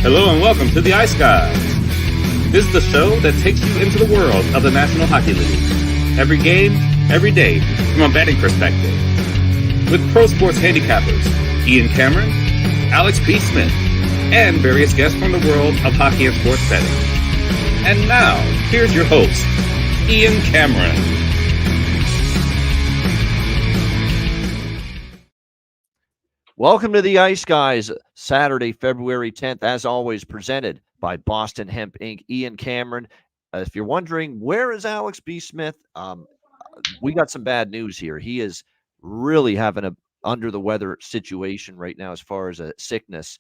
Hello and welcome to the Ice Guys. This is the show that takes you into the world of the National Hockey League. Every game, every day, from a betting perspective. With pro sports handicappers Ian Cameron, Alex P. Smith, and various guests from the world of hockey and sports betting. And now, here's your host, Ian Cameron. Welcome to the Ice Guys, Saturday, February 10th, as always, presented by Boston Hemp Inc. Ian Cameron. If you're wondering, where is Alex B. Smith? We got some bad news here. He is really having a under-the-weather situation right now as far as a sickness.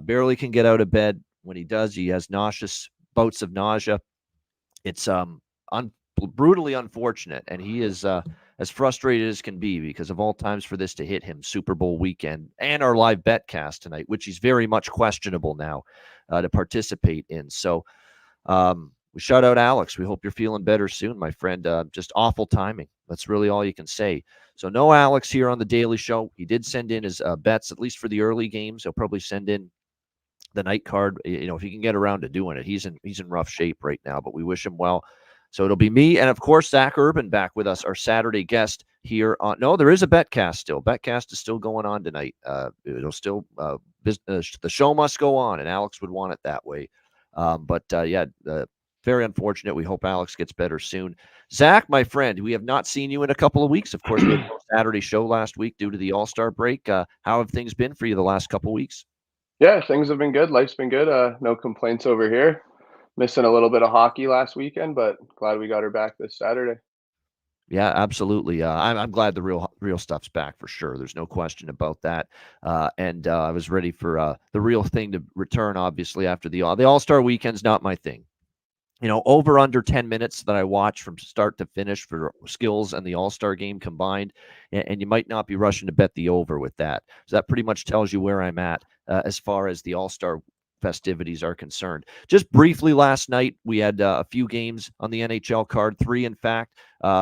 Barely can get out of bed. When he does, he has nauseous bouts of nausea. It's brutally unfortunate, and he is as frustrated as can be because of all times for this to hit him, Super Bowl weekend, and our live Betcast tonight, which he's very much questionable now to participate in. So we shout out Alex. We hope you're feeling better soon, my friend. Just awful timing. That's really all you can say. So no Alex here on the Daily Show. He did send in his bets, at least for the early games. He'll probably send in the night card, if he can get around to doing it. He's in rough shape right now, but we wish him well. So it'll be me and, of course, Zach Urban back with us, our Saturday guest here on. No, there is a Betcast still. Betcast is still going on tonight. It'll still the show must go on, and Alex would want it that way. Very unfortunate. We hope Alex gets better soon. Zach, my friend, we have not seen you in a couple of weeks. Of course, we had no Saturday show last week due to the All-Star break. How have things been for you the last couple of weeks? Yeah, things have been good. Life's been good. No complaints over here. Missing a little bit of hockey last weekend, but glad we got her back this Saturday. Yeah, absolutely. I'm glad the real stuff's back for sure. There's no question about that. I was ready for the real thing to return. Obviously, after the All-Star weekend's not my thing. Over under 10 minutes that I watch from start to finish for skills and the All-Star game combined, and you might not be rushing to bet the over with that. So that pretty much tells you where I'm at as far as the All-Star festivities are concerned. Just briefly last night, we had a few games on the NHL card, 3 in fact.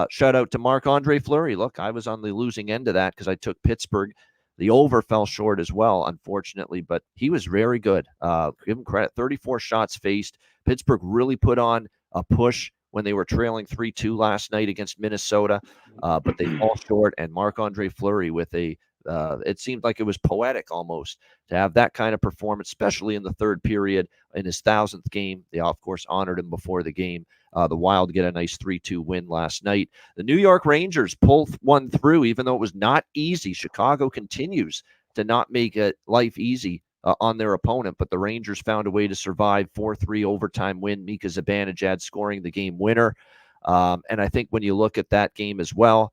Shout out to Marc-Andre Fleury. Look, I was on the losing end of that because I took Pittsburgh. The over fell short as well, unfortunately, but he was very good. Give him credit. 34 shots faced. Pittsburgh really put on a push when they were trailing 3-2 last night against Minnesota, but they fall short, and Marc-Andre Fleury with it seemed like it was poetic almost to have that kind of performance, especially in the third period in his 1,000th game. They, of course, honored him before the game. The Wild get a nice 3-2 win last night. The New York Rangers pulled one through, even though it was not easy. Chicago continues to not make life easy on their opponent, but the Rangers found a way to survive. 4-3 overtime win. Mika Zibanejad scoring the game winner. And I think when you look at that game as well,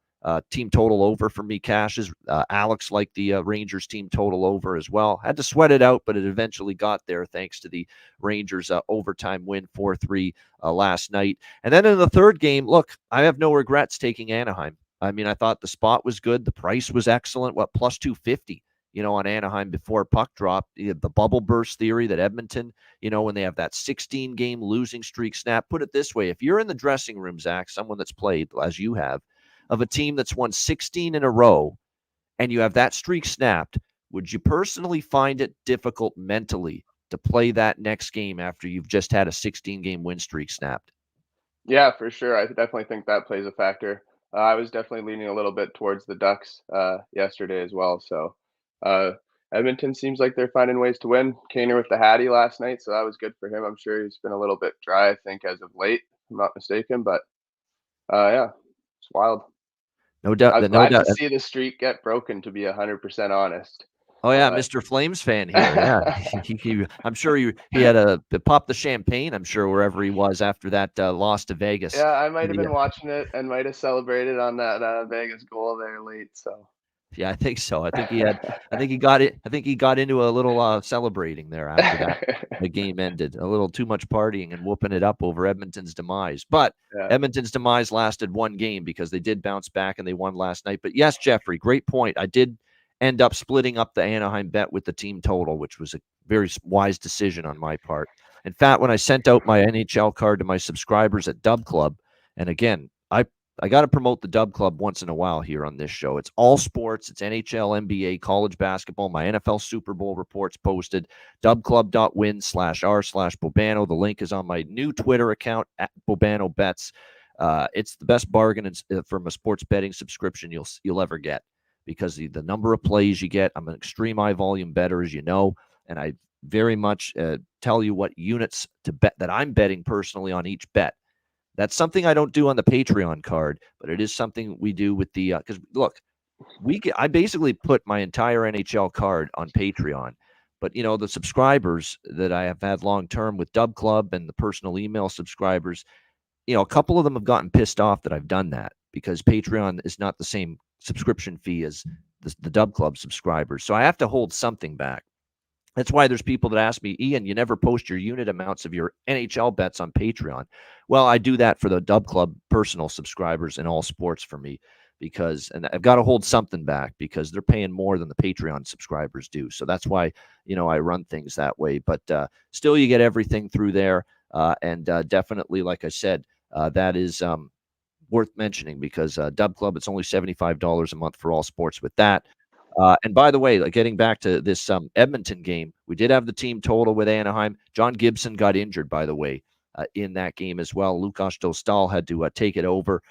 team total over for me cashes. Alex liked the Rangers team total over as well. Had to sweat it out, but it eventually got there thanks to the Rangers overtime win 4-3 last night. And then in the third game, look, I have no regrets taking Anaheim. I mean, I thought the spot was good. The price was excellent. Plus 250, on Anaheim before puck drop. The bubble burst theory that Edmonton, when they have that 16-game losing streak snap. Put it this way, if you're in the dressing room, Zach, someone that's played, as you have, of a team that's won 16 in a row, and you have that streak snapped, would you personally find it difficult mentally to play that next game after you've just had a 16-game win streak snapped? Yeah, for sure. I definitely think that plays a factor. I was definitely leaning a little bit towards the Ducks yesterday as well. So Edmonton seems like they're finding ways to win. Kaner with the Hattie last night, so that was good for him. I'm sure he's been a little bit dry, I think, as of late, if I'm not mistaken. But yeah, it's wild. No doubt. I'm glad to see the streak get broken, to be 100% honest. Oh yeah, Mr. Flames fan here. Yeah, I'm sure he had to pop the champagne. I'm sure wherever he was after that loss to Vegas. Yeah, I might have been watching it and might have celebrated on that Vegas goal there late. So. Yeah, I think so. I think he got it. I think he got into a little celebrating there after that the game ended. A little too much partying and whooping it up over Edmonton's demise. But Edmonton's demise lasted one game because they did bounce back and they won last night. But yes, Jeffrey, great point. I did end up splitting up the Anaheim bet with the team total, which was a very wise decision on my part. In fact, when I sent out my NHL card to my subscribers at Dub Club, and again, I got to promote the Dub Club once in a while here on this show. It's all sports. It's NHL, NBA, college basketball. My NFL Super Bowl reports posted. dubclub.win/r/Bobano. The link is on my new Twitter account at Bobano Bets. It's the best bargain from a sports betting subscription you'll ever get, because the number of plays you get. I'm an extreme high volume bettor, as you know, and I very much tell you what units to bet that I'm betting personally on each bet. That's something I don't do on the Patreon card, but it is something we do with the because look, I basically put my entire NHL card on Patreon, but the subscribers that I have had long term with Dub Club and the personal email subscribers, a couple of them have gotten pissed off that I've done that, because Patreon is not the same subscription fee as the Dub Club subscribers, so I have to hold something back. That's why there's people that ask me, Ian, you never post your unit amounts of your NHL bets on Patreon. Well, I do that for the Dub Club personal subscribers in all sports for me, and I've got to hold something back because they're paying more than the Patreon subscribers do. So that's why, I run things that way. But still, you get everything through there. And definitely, like I said, that is worth mentioning, because Dub Club, it's only $75 a month for all sports with that. And by the way, getting back to this Edmonton game, we did have the team total with Anaheim. John Gibson got injured, by the way, in that game as well. Lukas Dostal had to take it over.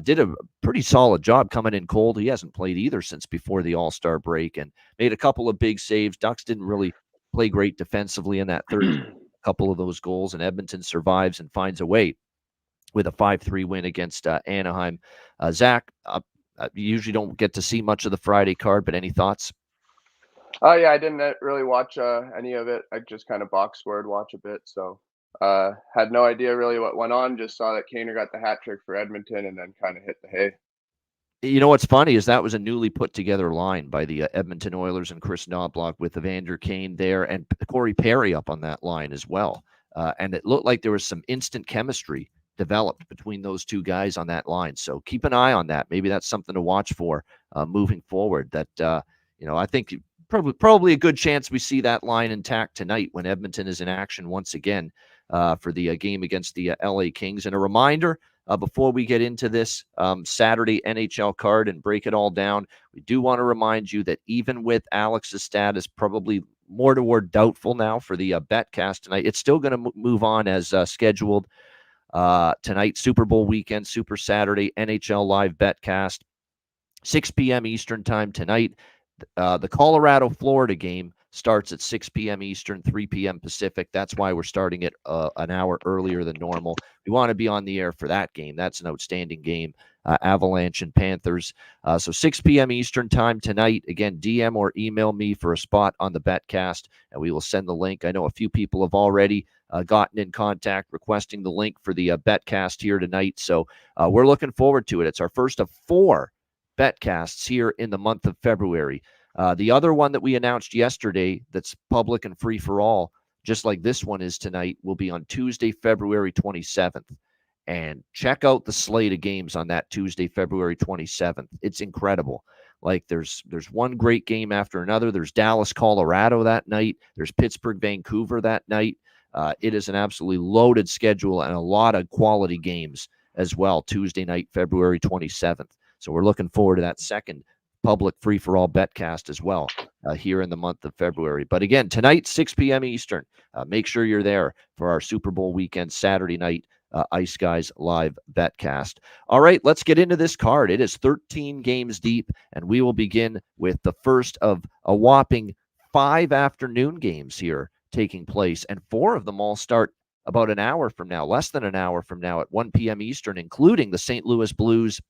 Did a pretty solid job coming in cold. He hasn't played either since before the All-Star break, and made a couple of big saves. Ducks didn't really play great defensively in that third couple of those goals, and Edmonton survives and finds a way with a 5-3 win against Anaheim. Zach, you usually don't get to see much of the Friday card, but any thoughts? Yeah, I didn't really watch any of it. I just kind of box scored watch a bit, so had no idea really what went on. Just saw that Kaner got the hat trick for Edmonton, and then kind of hit the hay. You know what's funny is that was a newly put together line by the Edmonton Oilers and Chris Knobloch, with Evander Kane there and Corey Perry up on that line as well. And it looked like there was some instant chemistry developed between those two guys on that line. So keep an eye on that. Maybe that's something to watch for moving forward. That I think probably a good chance we see that line intact tonight when Edmonton is in action once again for the game against the LA Kings. And a reminder, before we get into this Saturday NHL card and break it all down, we do want to remind you that even with Alex's status probably more toward doubtful now for the Betcast tonight, it's still going to move on as scheduled. Tonight, Super Bowl weekend, Super Saturday, NHL Live Betcast, 6 p.m. Eastern time tonight. The Colorado-Florida game starts at 6 p.m. Eastern, 3 p.m. Pacific. That's why we're starting it an hour earlier than normal. We want to be on the air for that game. That's an outstanding game, Avalanche and Panthers. So 6 p.m. Eastern time tonight. Again, DM or email me for a spot on the Betcast, and we will send the link. I know a few people have already gotten in contact requesting the link for the Betcast here tonight. So we're looking forward to it. It's our first of 4 Betcasts here in the month of February. The other one that we announced yesterday that's public and free for all, just like this one is tonight, will be on Tuesday, February 27th. And check out the slate of games on that Tuesday, February 27th. It's incredible. Like there's one great game after another. There's Dallas, Colorado that night. There's Pittsburgh, Vancouver that night. It is an absolutely loaded schedule and a lot of quality games as well, Tuesday night, February 27th. So we're looking forward to that second public free-for-all Betcast as well here in the month of February. But again, tonight, 6 p.m. Eastern. Make sure you're there for our Super Bowl weekend, Saturday night, Ice Guys Live Betcast. All right, let's get into this card. It is 13 games deep, and we will begin with the first of a whopping 5 afternoon games here taking place, and 4 of them all start about an hour from now, less than an hour from now at 1 p.m. Eastern, including the St. Louis Blues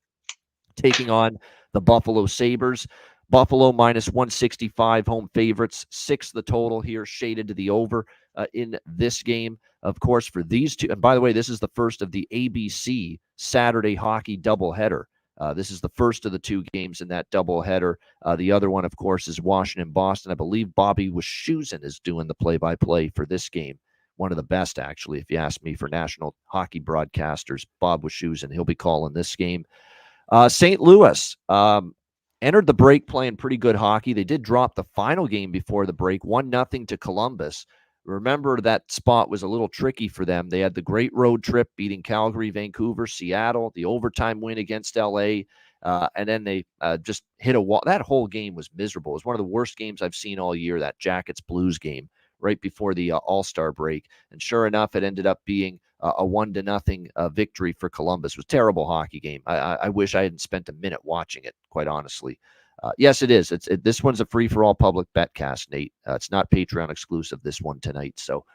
taking on the Buffalo Sabres. Buffalo minus 165 home favorites, 6 the total here, shaded to the over in this game. Of course, for these two, and by the way, this is the first of the ABC Saturday hockey doubleheader. This is the first of the 2 games in that doubleheader. The other one, of course, is Washington-Boston. I believe Bobby Wischusen is doing the play-by-play for this game. One of the best, actually, if you ask me, for national hockey broadcasters. Bob Wischusen, he'll be calling this game. St. Louis entered the break playing pretty good hockey. They did drop the final game before the break, 1-0 to Columbus. Remember, that spot was a little tricky for them. They had the great road trip beating Calgary, Vancouver, Seattle, the overtime win against LA, and then they just hit a wall. That whole game was miserable. It was one of the worst games I've seen all year, that Jackets-Blues game right before the All-Star break. And sure enough, it ended up being a 1-0 victory for Columbus. It was a terrible hockey game. I wish I hadn't spent a minute watching it, quite honestly. Yes, it is. This one's a free-for-all public betcast, Nate. It's not Patreon exclusive, this one tonight. So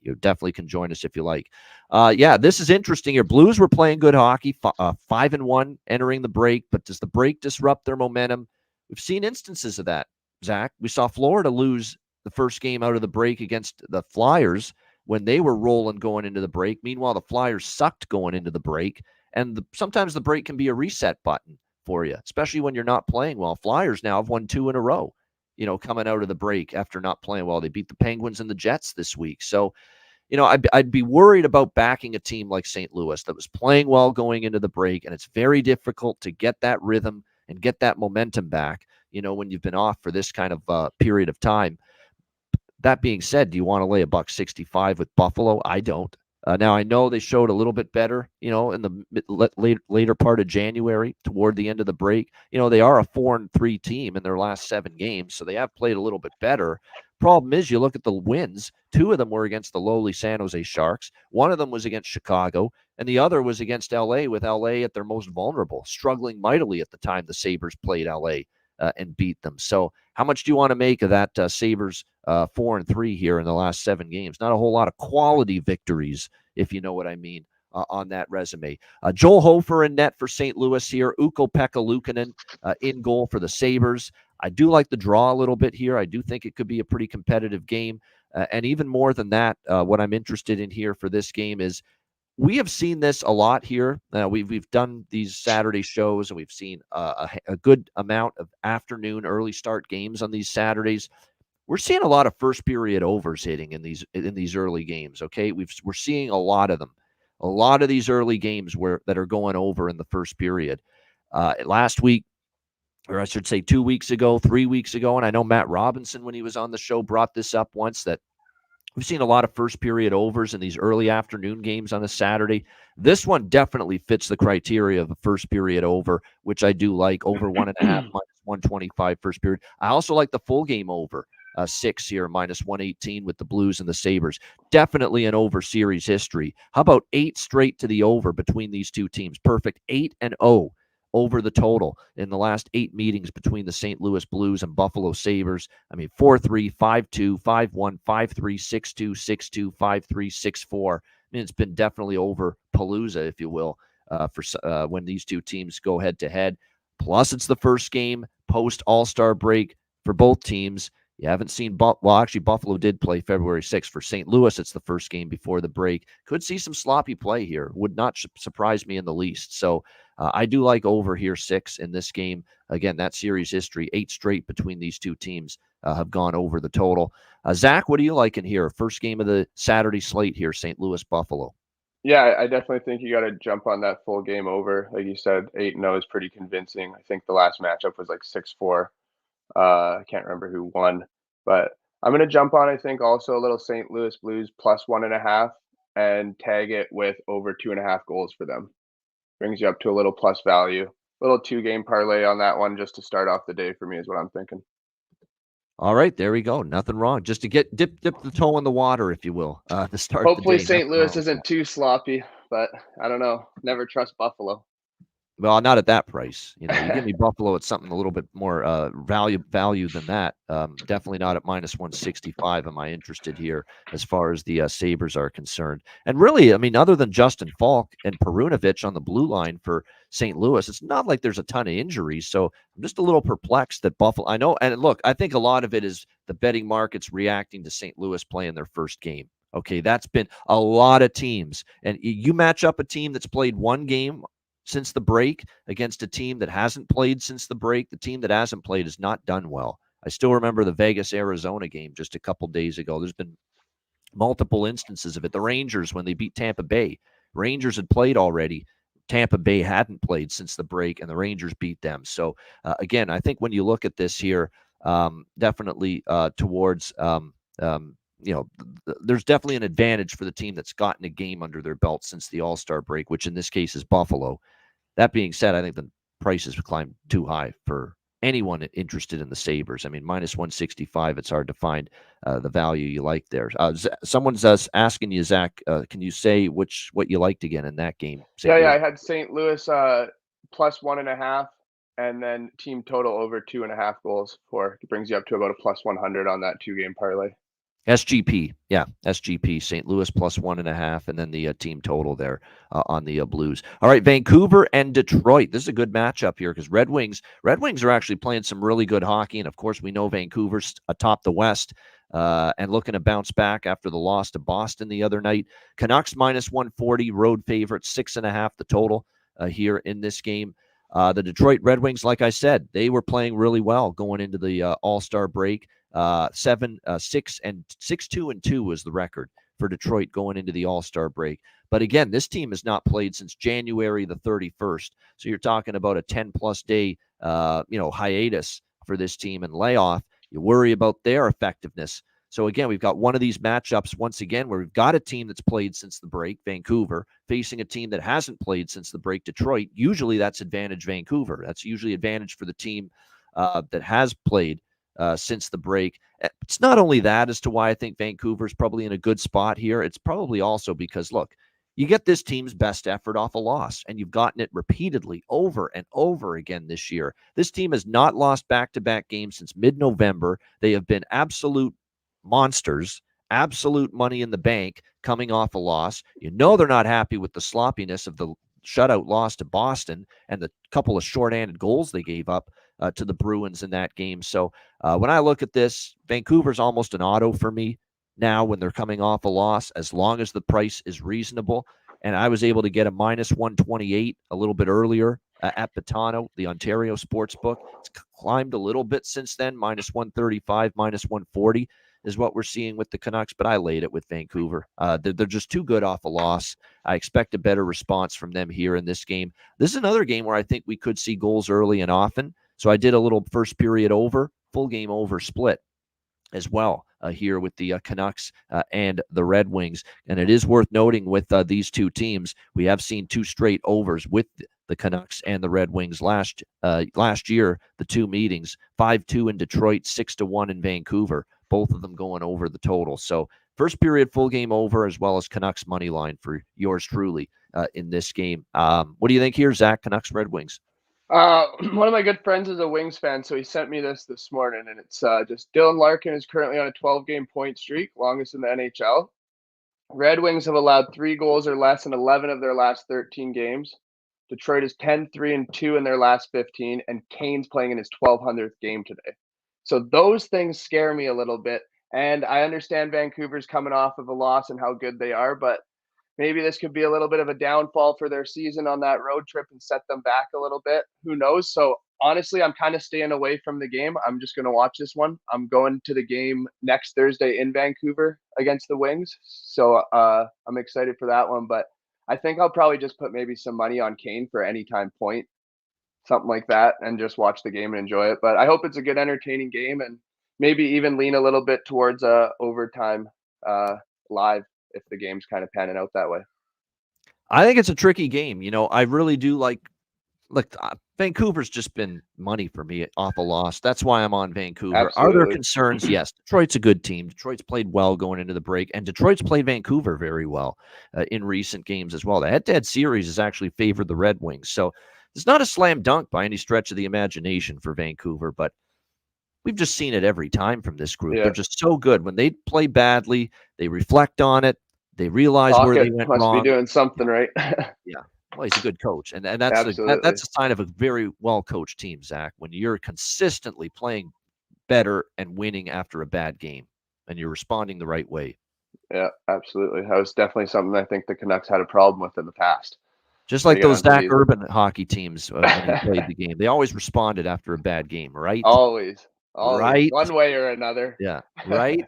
you definitely can join us if you like. Yeah, this is interesting here. Blues were playing good hockey, 5-1 entering the break, but does the break disrupt their momentum? We've seen instances of that, Zach. We saw Florida lose the first game out of the break against the Flyers when they were rolling going into the break. Meanwhile, the Flyers sucked going into the break, and sometimes the break can be a reset button for you, especially when you're not playing well. Flyers now have won 2 in a row, coming out of the break after not playing well. They beat the Penguins and the Jets this week. So, I'd be worried about backing a team like St. Louis that was playing well going into the break, and it's very difficult to get that rhythm and get that momentum back, when you've been off for this kind of period of time. That being said, do you want to lay $1.65 with Buffalo? I don't. Now, I know they showed a little bit better, in the later part of January, toward the end of the break. They are a 4-3 team in their last 7 games, so they have played a little bit better. Problem is, you look at the wins, 2 of them were against the lowly San Jose Sharks. 1 of them was against Chicago, and the other was against LA, with LA at their most vulnerable, struggling mightily at the time the Sabres played LA and beat them. So how much do you want to make of that Sabres 4-3 here in the last 7 games? Not a whole lot of quality victories, if you know what I mean, on that resume. Joel Hofer in net for St. Louis here. Ukko-Pekka Luukkonen in goal for the Sabres. I do like the draw a little bit here. I do think it could be a pretty competitive game. And even more than that, what I'm interested in here for this game is we have seen this a lot here. We've done these Saturday shows, and we've seen a good amount of afternoon early start games on these Saturdays. We're seeing a lot of first period overs hitting in these early games. Okay, we're seeing a lot of them. A lot of these early games that are going over in the first period. Last week, or I should say 2 weeks ago, 3 weeks ago, and I know Matt Robinson, when he was on the show, brought this up once, that we've seen a lot of first period overs in these early afternoon games on a Saturday. This one definitely fits the criteria of a first period over, which I do like. Over 1.5 minus 125 first period. I also like the full game over 6 here, minus 118 with the Blues and the Sabres. Definitely an over series history. How about 8 straight to the over between these two teams? Perfect. 8-0 over the total in the last 8 meetings between the St. Louis Blues and Buffalo Sabres. I mean, 4-3, 5-2, 5-1, 5-3, 6-2, 6-2, 5-3, 6-4. I mean, it's been definitely over Palooza, if you will, for when these two teams go head-to-head. Plus, it's the first game post All-Star break for both teams. You haven't seen, actually, Buffalo did play February 6th. For St. Louis, it's the first game before the break. Could see some sloppy play here. Would not surprise me in the least. So I do like over here 6 in this game. Again, that series history, 8 straight between these two teams have gone over the total. Zach, what are you liking here? First game of the Saturday slate here, St. Louis, Buffalo. Yeah, I definitely think you got to jump on that full game over. Like you said, 8-0 is pretty convincing. I think the last matchup was like 6-4. I can't remember who won, but I'm going to jump on, I think, also a little St. Louis Blues plus 1.5 and tag it with over 2.5 goals for them. Brings you up to a little plus value. Little 2-game parlay on that one just to start off the day for me is what I'm thinking. All right, there we go. Nothing wrong. Just to get dip the toe in the water, if you will, to start Hopefully the day. St. Louis isn't too sloppy, but I don't know. Never trust Buffalo. Well, not at that price. You give me Buffalo at something a little bit more value than that. Definitely not at minus 165 am I interested here as far as the Sabres are concerned. And really, I mean, other than Justin Falk and Perunovic on the blue line for St. Louis, it's not like there's a ton of injuries. So I'm just a little perplexed that Buffalo, I know, and look, I think a lot of it is the betting markets reacting to St. Louis playing their first game. Okay, that's been a lot of teams. And you match up a team that's played one game since the break against a team that hasn't played since the break. The team that hasn't played has not done well. I still remember the Vegas-Arizona game just a couple days ago. There's been multiple instances of it. The Rangers, when they beat Tampa Bay, Rangers had played already. Tampa Bay hadn't played since the break, and the Rangers beat them. So, again, I think when you look at this here, definitely towards there's definitely an advantage for the team that's gotten a game under their belt since the All-Star break, which in this case is Buffalo. That being said, I think the prices climbed too high for anyone interested in the Sabres. I mean, minus 165, it's hard to find the value you like there. Someone's asking you, Zach, can you say what you liked again in that game? Yeah, I had St. Louis plus 1.5, and then team total over 2.5 goals for. It brings you up to about a plus 100 on that 2-game parlay. SGP, yeah, SGP, St. Louis plus 1.5, and then the team total there on the Blues. All right, Vancouver and Detroit. This is a good matchup here because Red Wings are actually playing some really good hockey, and of course we know Vancouver's atop the West and looking to bounce back after the loss to Boston the other night. Canucks minus 140, road favorite, 6.5 the total here in this game. The Detroit Red Wings, like I said, they were playing really well going into the All-Star break. 6-2 was the record for Detroit going into the All-Star break. But again, this team has not played since January the 31st. So you're talking about a 10-plus day, hiatus for this team and layoff. You worry about their effectiveness. So again, we've got one of these matchups once again where we've got a team that's played since the break, Vancouver, facing a team that hasn't played since the break, Detroit. Usually that's advantage Vancouver. That's usually advantage for the team that has played since the break. It's not only that as to why I think Vancouver's probably in a good spot here. It's probably also because, look, you get this team's best effort off a loss, and you've gotten it repeatedly over and over again this year. This team has not lost back-to-back games since mid-November. They have been absolute monsters, absolute money in the bank coming off a loss. You know they're not happy with the sloppiness of the shutout loss to Boston and the couple of short-handed goals they gave up to the Bruins in that game. So when I look at this, Vancouver's almost an auto for me now when they're coming off a loss, as long as the price is reasonable. And I was able to get a minus 128 a little bit earlier at Betano, the Ontario sports book. It's climbed a little bit since then, minus 135, minus 140 is what we're seeing with the Canucks, but I laid it with Vancouver. They're just too good off a loss. I expect a better response from them here in this game. This is another game where I think we could see goals early and often. So I did a little first period over, full game over split as well here with the Canucks and the Red Wings. And it is worth noting with these two teams, we have seen 2 straight overs with the Canucks and the Red Wings last year, the 2 meetings, 5-2 in Detroit, 6-1 in Vancouver, both of them going over the total. So first period, full game over, as well as Canucks money line for yours truly in this game. What do you think here, Zach, Canucks, Red Wings? One of my good friends is a Wings fan, so he sent me this morning, and it's just Dylan Larkin is currently on a 12-game point streak, longest in the NHL. Red Wings have allowed 3 goals or less in 11 of their last 13 games. Detroit is 10-3-2 in their last 15, and Kane's playing in his 1200th game today. So those things scare me a little bit, and I understand Vancouver's coming off of a loss and how good they are, but maybe this could be a little bit of a downfall for their season on that road trip and set them back a little bit. Who knows? So honestly, I'm kind of staying away from the game. I'm just going to watch this one. I'm going to the game next Thursday in Vancouver against the Wings. So I'm excited for that one. But I think I'll probably just put maybe some money on Kane for anytime point, something like that, and just watch the game and enjoy it. But I hope it's a good, entertaining game, and maybe even lean a little bit towards overtime live if the game's kind of panning out that way. I think it's a tricky game. I really do like Vancouver's just been money for me off a loss. That's why I'm on Vancouver. Absolutely. Are there concerns? Yes. Detroit's a good team. Detroit's played well going into the break, and Detroit's played Vancouver very well in recent games as well. The head-to-head series has actually favored the Red Wings. So it's not a slam dunk by any stretch of the imagination for Vancouver, but we've just seen it every time from this group. Yeah. They're just so good. When they play badly, they reflect on it. They realize where they went wrong. Must be doing something right. Yeah. Well, he's a good coach. And that's a sign of a very well-coached team, Zach, when you're consistently playing better and winning after a bad game, and you're responding the right way. Yeah, absolutely. That was definitely something I think the Canucks had a problem with in the past. Just like those Zach Urban hockey teams when he played the game. They always responded after a bad game, right? Always. Right? One way or another. Yeah, right?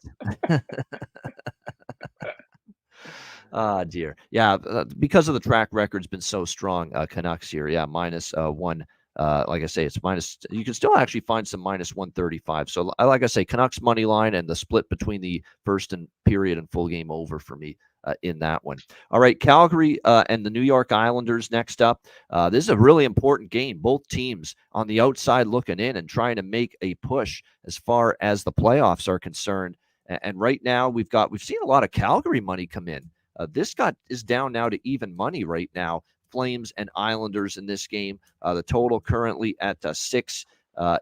Dear. Yeah, because of the track record's been so strong, Canucks here. Yeah, minus 1 Like I say, it's minus. You can still actually find some minus 135. So, like I say, Canucks money line and the split between the first and period and full game over for me in that one. All right, Calgary and the New York Islanders next up. This is a really important game. Both teams on the outside looking in and trying to make a push as far as the playoffs are concerned. And right now, we've seen a lot of Calgary money come in. This is down now to even money right now. Flames and Islanders in this game. The total currently at 6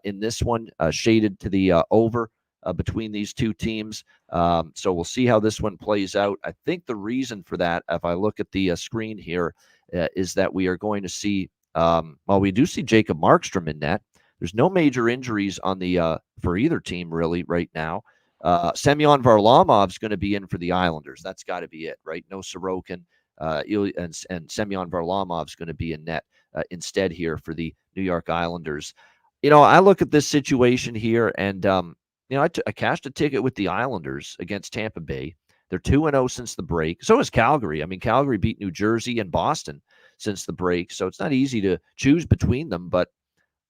in this one, shaded to the over between these two teams. So we'll see how this one plays out. I think the reason for that, if I look at the screen here, is that we are going to see, we do see Jacob Markstrom in net. There's no major injuries on the for either team really right now. Semyon Varlamov's going to be in for the Islanders. That's got to be it, right? No Sorokin. And Semyon Varlamov's going to be in net instead here for the New York Islanders. I look at this situation here, and I cashed a ticket with the Islanders against Tampa Bay. They're 2-0 since the break. So is Calgary. I mean, Calgary beat New Jersey and Boston since the break, so it's not easy to choose between them. But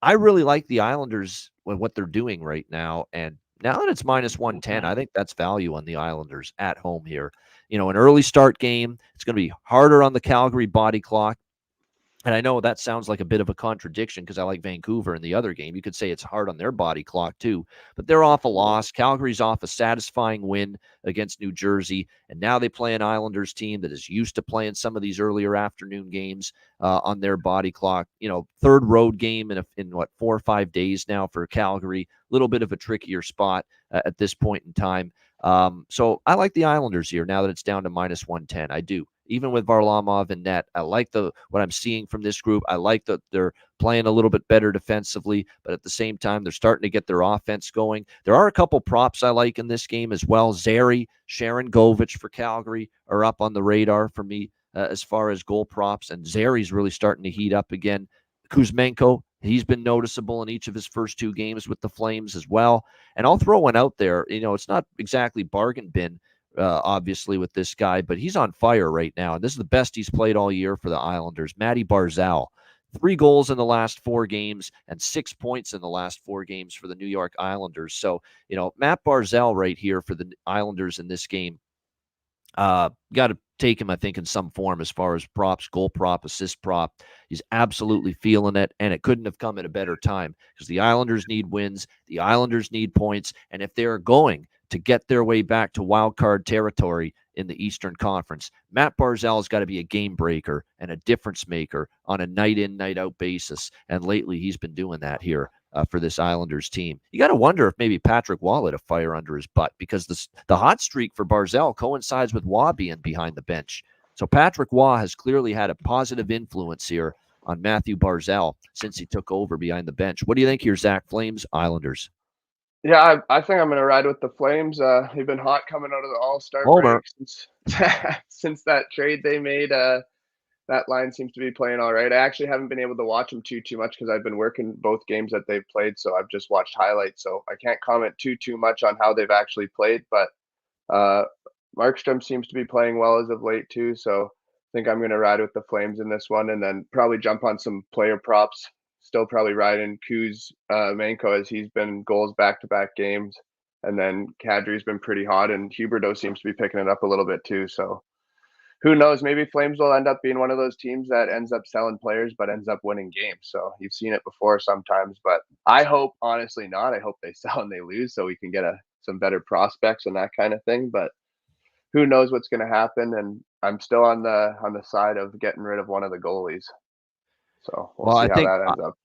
I really like the Islanders with what they're doing right now, and now that it's minus 110, I think that's value on the Islanders at home here. An early start game. It's going to be harder on the Calgary body clock. And I know that sounds like a bit of a contradiction because I like Vancouver in the other game. You could say it's hard on their body clock too, but they're off a loss. Calgary's off a satisfying win against New Jersey, and now they play an Islanders team that is used to playing some of these earlier afternoon games on their body clock. Third road game in 4 or 5 days now for Calgary. A little bit of a trickier spot at this point in time. So I like the Islanders here now that it's down to minus 110. I do. Even with Varlamov and net, I like what I'm seeing from this group. I like that they're playing a little bit better defensively, but at the same time, they're starting to get their offense going. There are a couple props I like in this game as well. Zary, Sharon Govich for Calgary are up on the radar for me as far as goal props, and Zary's really starting to heat up again. Kuzmenko, he's been noticeable in each of his first 2 games with the Flames as well. And I'll throw one out there. It's not exactly bargain bin, obviously, with this guy, but he's on fire right now. And this is the best he's played all year for the Islanders. Matty Barzal, 3 goals in the last 4 games and 6 points in the last 4 games for the New York Islanders. So, Matt Barzal right here for the Islanders in this game. Got to take him, I think, in some form as far as props, goal prop, assist prop. He's absolutely feeling it, and it couldn't have come at a better time because the Islanders need wins, the Islanders need points, and if they're going to get their way back to wild card territory in the Eastern Conference, Matt Barzal has got to be a game breaker and a difference maker on a night in, night out basis, and lately he's been doing that here for this Islanders team. You got to wonder if maybe Patrick Waugh lit a fire under his butt because the hot streak for Barzal coincides with Waugh being behind the bench. So Patrick Waugh has clearly had a positive influence here on Matthew Barzal since he took over behind the bench. What do you think here, Zach? Flames, Islanders? Yeah, I think I'm going to ride with the Flames. They've been hot coming out of the All-Star break since that trade they made. That line seems to be playing all right. I actually haven't been able to watch them too much because I've been working both games that they've played, so I've just watched highlights. So I can't comment too much on how they've actually played. But Markstrom seems to be playing well as of late too. So I think I'm going to ride with the Flames in this one, and then probably jump on some player props. Still probably riding Kuzmenko as he's been goals back-to-back games. And then Kadri's been pretty hot, and Huberdeau seems to be picking it up a little bit too. So who knows? Maybe Flames will end up being one of those teams that ends up selling players but ends up winning games. So you've seen it before sometimes. But I hope, honestly, not. I hope they sell and they lose so we can get some better prospects and that kind of thing. But who knows what's going to happen? And I'm still on the side of getting rid of one of the goalies. So we'll see how that ends up.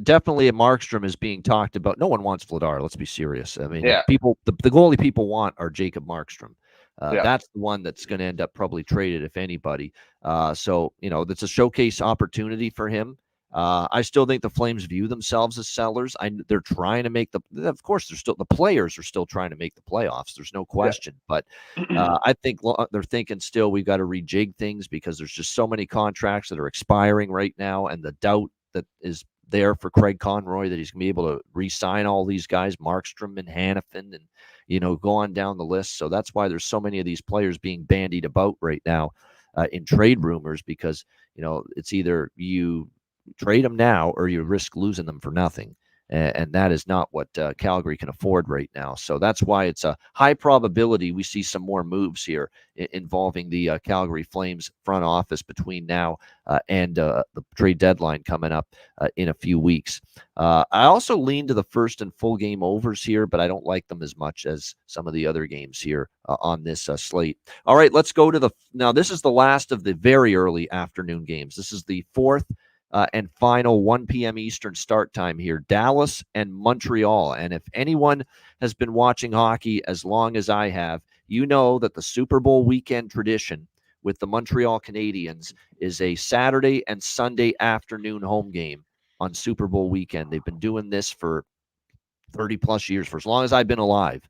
Definitely Markstrom is being talked about. No one wants Vladar. Let's be serious. I mean, yeah. People, the goalie people want are Jacob Markstrom. That's the one that's going to end up probably traded, if anybody. So, that's a showcase opportunity for him. I still think the Flames view themselves as sellers. They're trying to make of course, the players are still trying to make the playoffs. There's no question. Yeah. But I think they're thinking still we've got to rejig things because there's just so many contracts that are expiring right now, and the doubt that is there for Craig Conroy that he's going to be able to re-sign all these guys, Markstrom and Hanifin, and go on down the list. So that's why there's so many of these players being bandied about right now in trade rumors because, it's either you trade them now or you risk losing them for nothing. And that is not what Calgary can afford right now. So that's why it's a high probability we see some more moves here involving the Calgary Flames front office between now and the trade deadline coming up in a few weeks. I also lean to the first and full game overs here, but I don't like them as much as some of the other games here on this slate. All right, let's go to now this is the last of the very early afternoon games. This is the fourth and final 1 p.m. Eastern start time here, Dallas and Montreal. And if anyone has been watching hockey as long as I have, you know that the Super Bowl weekend tradition with the Montreal Canadiens is a Saturday and Sunday afternoon home game on Super Bowl weekend. They've been doing this for 30 plus years, for as long as I've been alive,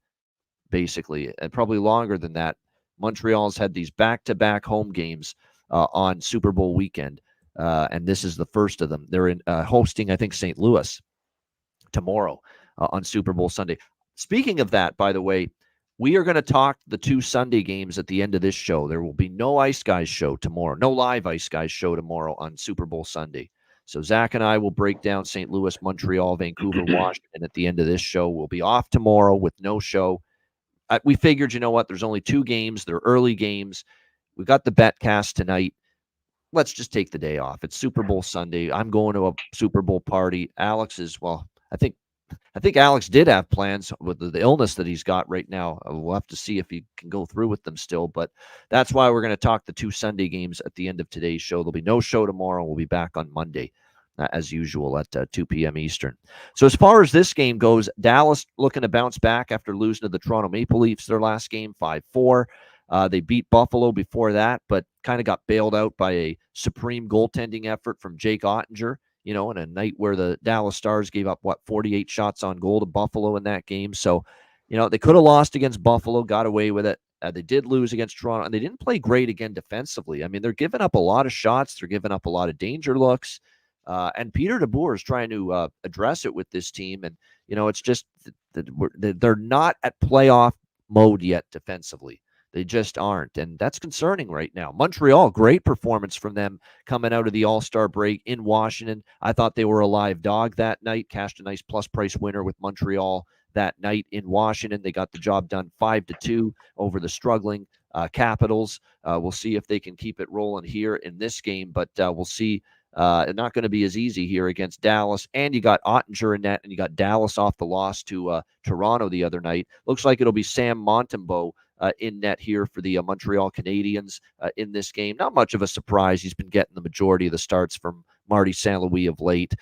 basically, and probably longer than that. Montreal's had these back-to-back home games on Super Bowl weekend. And this is the first of them. They're hosting, I think, St. Louis tomorrow on Super Bowl Sunday. Speaking of that, by the way, we are going to talk the 2 Sunday games at the end of this show. There will be no Ice Guys show tomorrow, no live Ice Guys show tomorrow on Super Bowl Sunday. So Zach and I will break down St. Louis, Montreal, Vancouver, Washington at the end of this show. We'll be off tomorrow with no show. We figured, you know what, there's only 2 games. They're early games. We've got the Betcast tonight. Let's just take the day off. It's Super Bowl Sunday. I'm going to a Super Bowl party. Alex is, well, I think Alex did have plans with the illness that he's got right now. We'll have to see if he can go through with them still, but that's why we're going to talk the 2 Sunday games at the end of today's show. There'll be no show tomorrow. We'll be back on Monday as usual at 2 p.m. Eastern. So as far as this game goes, Dallas looking to bounce back after losing to the Toronto Maple Leafs their last game, 5-4. They beat Buffalo before that, but kind of got bailed out by a supreme goaltending effort from Jake Ottinger, in a night where the Dallas Stars gave up, 48 shots on goal to Buffalo in that game. So, they could have lost against Buffalo, got away with it. They did lose against Toronto, and they didn't play great again defensively. I mean, they're giving up a lot of shots. They're giving up a lot of danger looks. And Peter DeBoer is trying to address it with this team. And, it's just that they're not at playoff mode yet defensively. They just aren't, and that's concerning right now. Montreal, great performance from them coming out of the All-Star break in Washington. I thought they were a live dog that night, cashed a nice plus-price winner with Montreal that night in Washington. They got the job done 5-2 over the struggling Capitals. We'll see if they can keep it rolling here in this game, but we'll see. Not going to be as easy here against Dallas. And you got Ottinger in net, and you got Dallas off the loss to Toronto the other night. Looks like it'll be Sam Montembeault in net here for the Montreal Canadiens in this game. Not much of a surprise. He's been getting the majority of the starts from Marty St. Louis of late.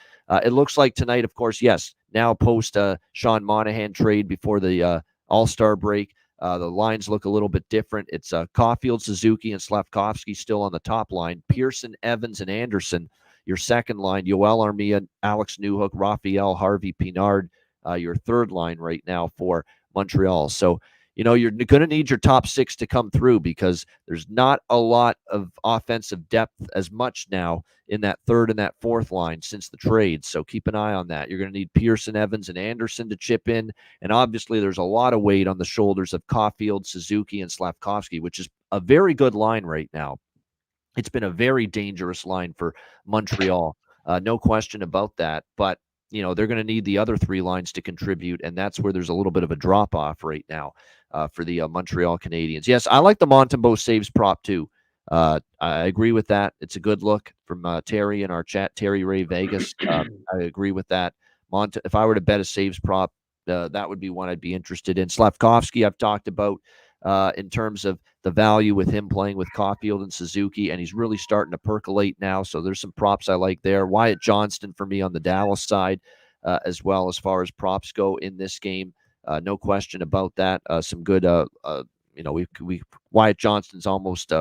It looks like tonight, of course, yes, now post Sean Monahan trade before the All-Star break, the lines look a little bit different. It's Caulfield, Suzuki, and Slavkovsky still on the top line. Pearson, Evans, and Anderson, your second line. Yoel Armia, Alex Newhook, Raphael, Harvey, Pinard, your third line right now for Montreal. So, you're going to need your top 6 to come through because there's not a lot of offensive depth as much now in that third and that fourth line since the trade. So keep an eye on that. You're going to need Pearson, Evans, and Anderson to chip in. And obviously there's a lot of weight on the shoulders of Caulfield, Suzuki, and Slavkovsky, which is a very good line right now. It's been a very dangerous line for Montreal. No question about that. But they're going to need the other 3 lines to contribute, and that's where there's a little bit of a drop-off right now for the Montreal Canadiens. Yes, I like the Montembeault saves prop too. I agree with that. It's a good look from Terry in our chat, Terry Ray Vegas. I agree with that. If I were to bet a saves prop, that would be one I'd be interested in. Slavkovsky, I've talked about in terms of the value with him playing with Caulfield and Suzuki, and he's really starting to percolate now. So there's some props I like there. Wyatt Johnston for me on the Dallas side as well as far as props go in this game. No question about that. Some good, Wyatt Johnston's almost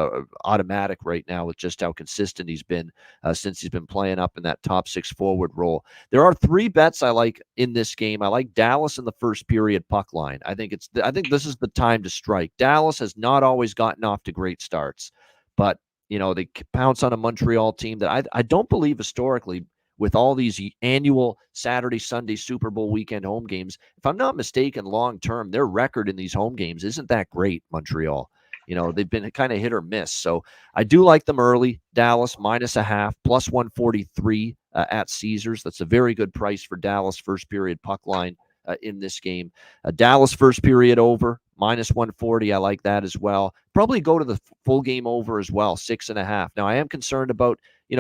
automatic right now with just how consistent he's been since he's been playing up in that top 6 forward role. There are 3 bets I like in this game. I like Dallas in the first period puck line. I think this is the time to strike. Dallas has not always gotten off to great starts, but they pounce on a Montreal team that I don't believe historically, with all these annual Saturday, Sunday Super Bowl weekend home games, if I'm not mistaken, long-term, their record in these home games isn't that great, Montreal. They've been kind of hit or miss. So I do like them early. Dallas -0.5, plus 143 at Caesars. That's a very good price for Dallas first period puck line in this game. Dallas first period over, -140. I like that as well. Probably go to the full game over as well, 6.5. Now, I am concerned about, is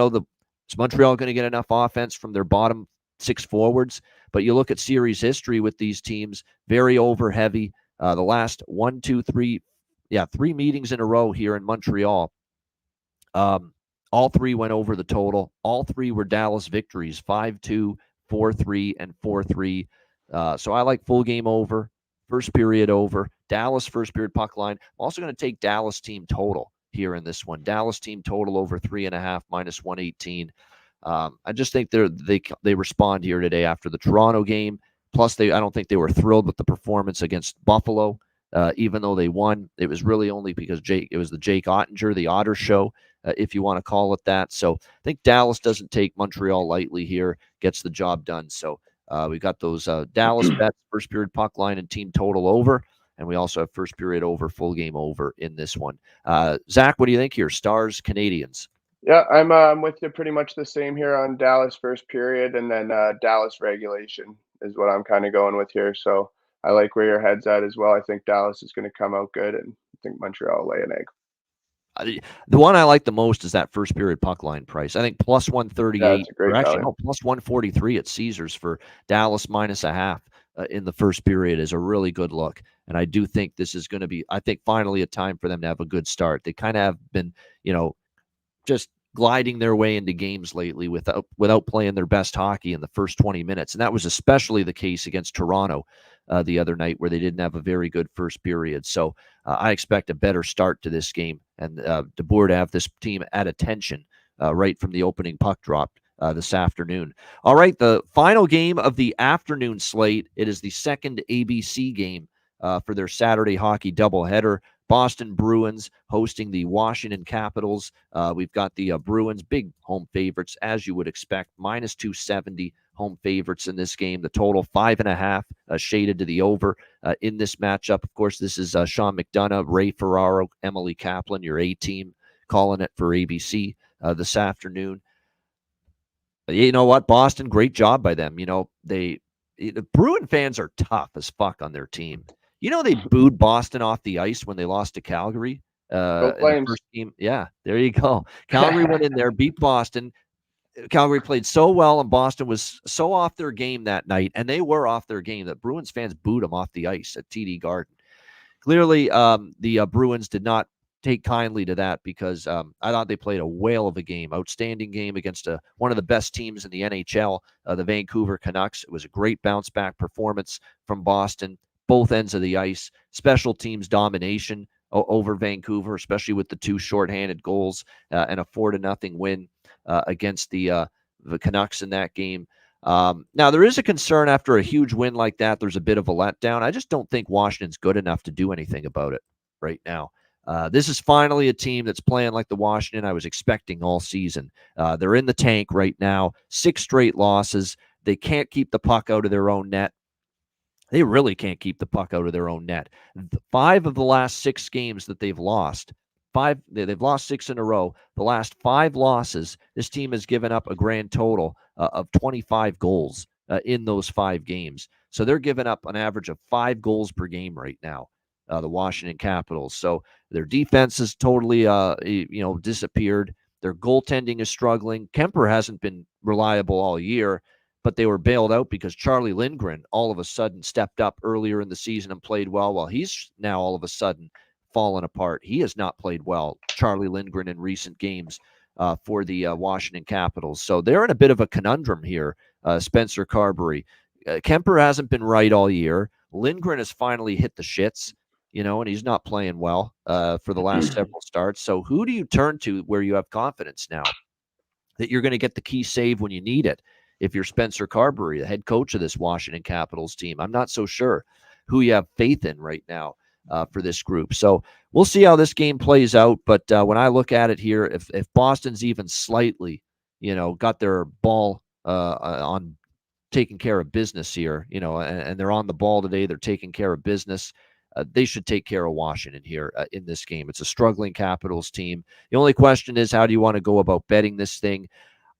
Montreal going to get enough offense from their bottom 6 forwards? But you look at series history with these teams, very over heavy. The last 3 meetings in a row here in Montreal. All 3 went over the total. All 3 were Dallas victories, 5-2, 4-3, and 4-3. So I like full game over, first period over, Dallas first period puck line. I'm also going to take Dallas team total here in this one. Dallas team total over 3.5, -118. I just think they respond here today after the Toronto game. Plus, I don't think they were thrilled with the performance against Buffalo, even though they won. It was really only because it was the Jake Ottinger, the Otter show, if you want to call it that. So I think Dallas doesn't take Montreal lightly here, gets the job done. So we've got those Dallas bets, first period puck line and team total over. And we also have first period over, full game over in this one. Zach, what do you think here? Stars, Canadiens. Yeah, I'm with you pretty much the same here on Dallas first period, and then Dallas regulation is what I'm kind of going with here. So I like where your head's at as well. I think Dallas is going to come out good, and I think Montreal will lay an egg. The one I like the most is that first period puck line price. I think plus 138, or actually no, plus 143 at Caesars for Dallas -0.5 in the first period is a really good look. And I do think this is going to be, I think, finally a time for them to have a good start. They kind of have been, just gliding their way into games lately without playing their best hockey in the first 20 minutes. And that was especially the case against Toronto the other night, where they didn't have a very good first period. So I expect a better start to this game, and DeBoer to have this team at attention right from the opening puck drop this afternoon. All right, the final game of the afternoon slate. It is the second ABC game for their Saturday hockey doubleheader. Boston Bruins hosting the Washington Capitals. We've got the Bruins, big home favorites, as you would expect, -270 home favorites in this game. The total 5.5 shaded to the over in this matchup. Of course, this is Sean McDonough, Ray Ferraro, Emily Kaplan, your A-team, calling it for ABC this afternoon. But you know what? Boston, great job by them. The Bruin fans are tough as fuck on their team. They booed Boston off the ice when they lost to Calgary in the first game. Yeah, there you go. Calgary went in there, beat Boston. Calgary played so well, and Boston was so off their game that night, and they were off their game, that Bruins fans booed them off the ice at TD Garden. Clearly, the Bruins did not take kindly to that, because I thought they played a whale of a game, outstanding game against one of the best teams in the NHL, the Vancouver Canucks. It was a great bounce-back performance from Boston, both ends of the ice, special teams domination over Vancouver, especially with the 2 shorthanded goals and a 4-0 win against the Canucks in that game. Now, there is a concern after a huge win like that. There's a bit of a letdown. I just don't think Washington's good enough to do anything about it right now. This is finally a team that's playing like the Washington I was expecting all season. They're in the tank right now, 6 straight losses. They can't keep the puck out of their own net. They really can't keep the puck out of their own net. 5 of the last 6 games that they've lost, they've lost 6 in a row. The last 5 losses, this team has given up a grand total of 25 goals in those 5 games. So they're giving up an average of 5 goals per game right now, the Washington Capitals. So their defense has totally, disappeared. Their goaltending is struggling. Kemper hasn't been reliable all year, but they were bailed out because Charlie Lindgren all of a sudden stepped up earlier in the season and played well, while he's now all of a sudden fallen apart. He has not played well, Charlie Lindgren, in recent games for the Washington Capitals. So they're in a bit of a conundrum here, Spencer Carberry. Kemper hasn't been right all year. Lindgren has finally hit the shits, and he's not playing well for the last several starts. So who do you turn to where you have confidence now that you're going to get the key save when you need it? If you're Spencer Carberry, the head coach of this Washington Capitals team, I'm not so sure who you have faith in right now for this group. So we'll see how this game plays out. But when I look at it here, if Boston's even slightly, got their ball on taking care of business here, and they're on the ball today, they're taking care of business. they should take care of Washington here in this game. It's a struggling Capitals team. The only question is, how do you want to go about betting this thing?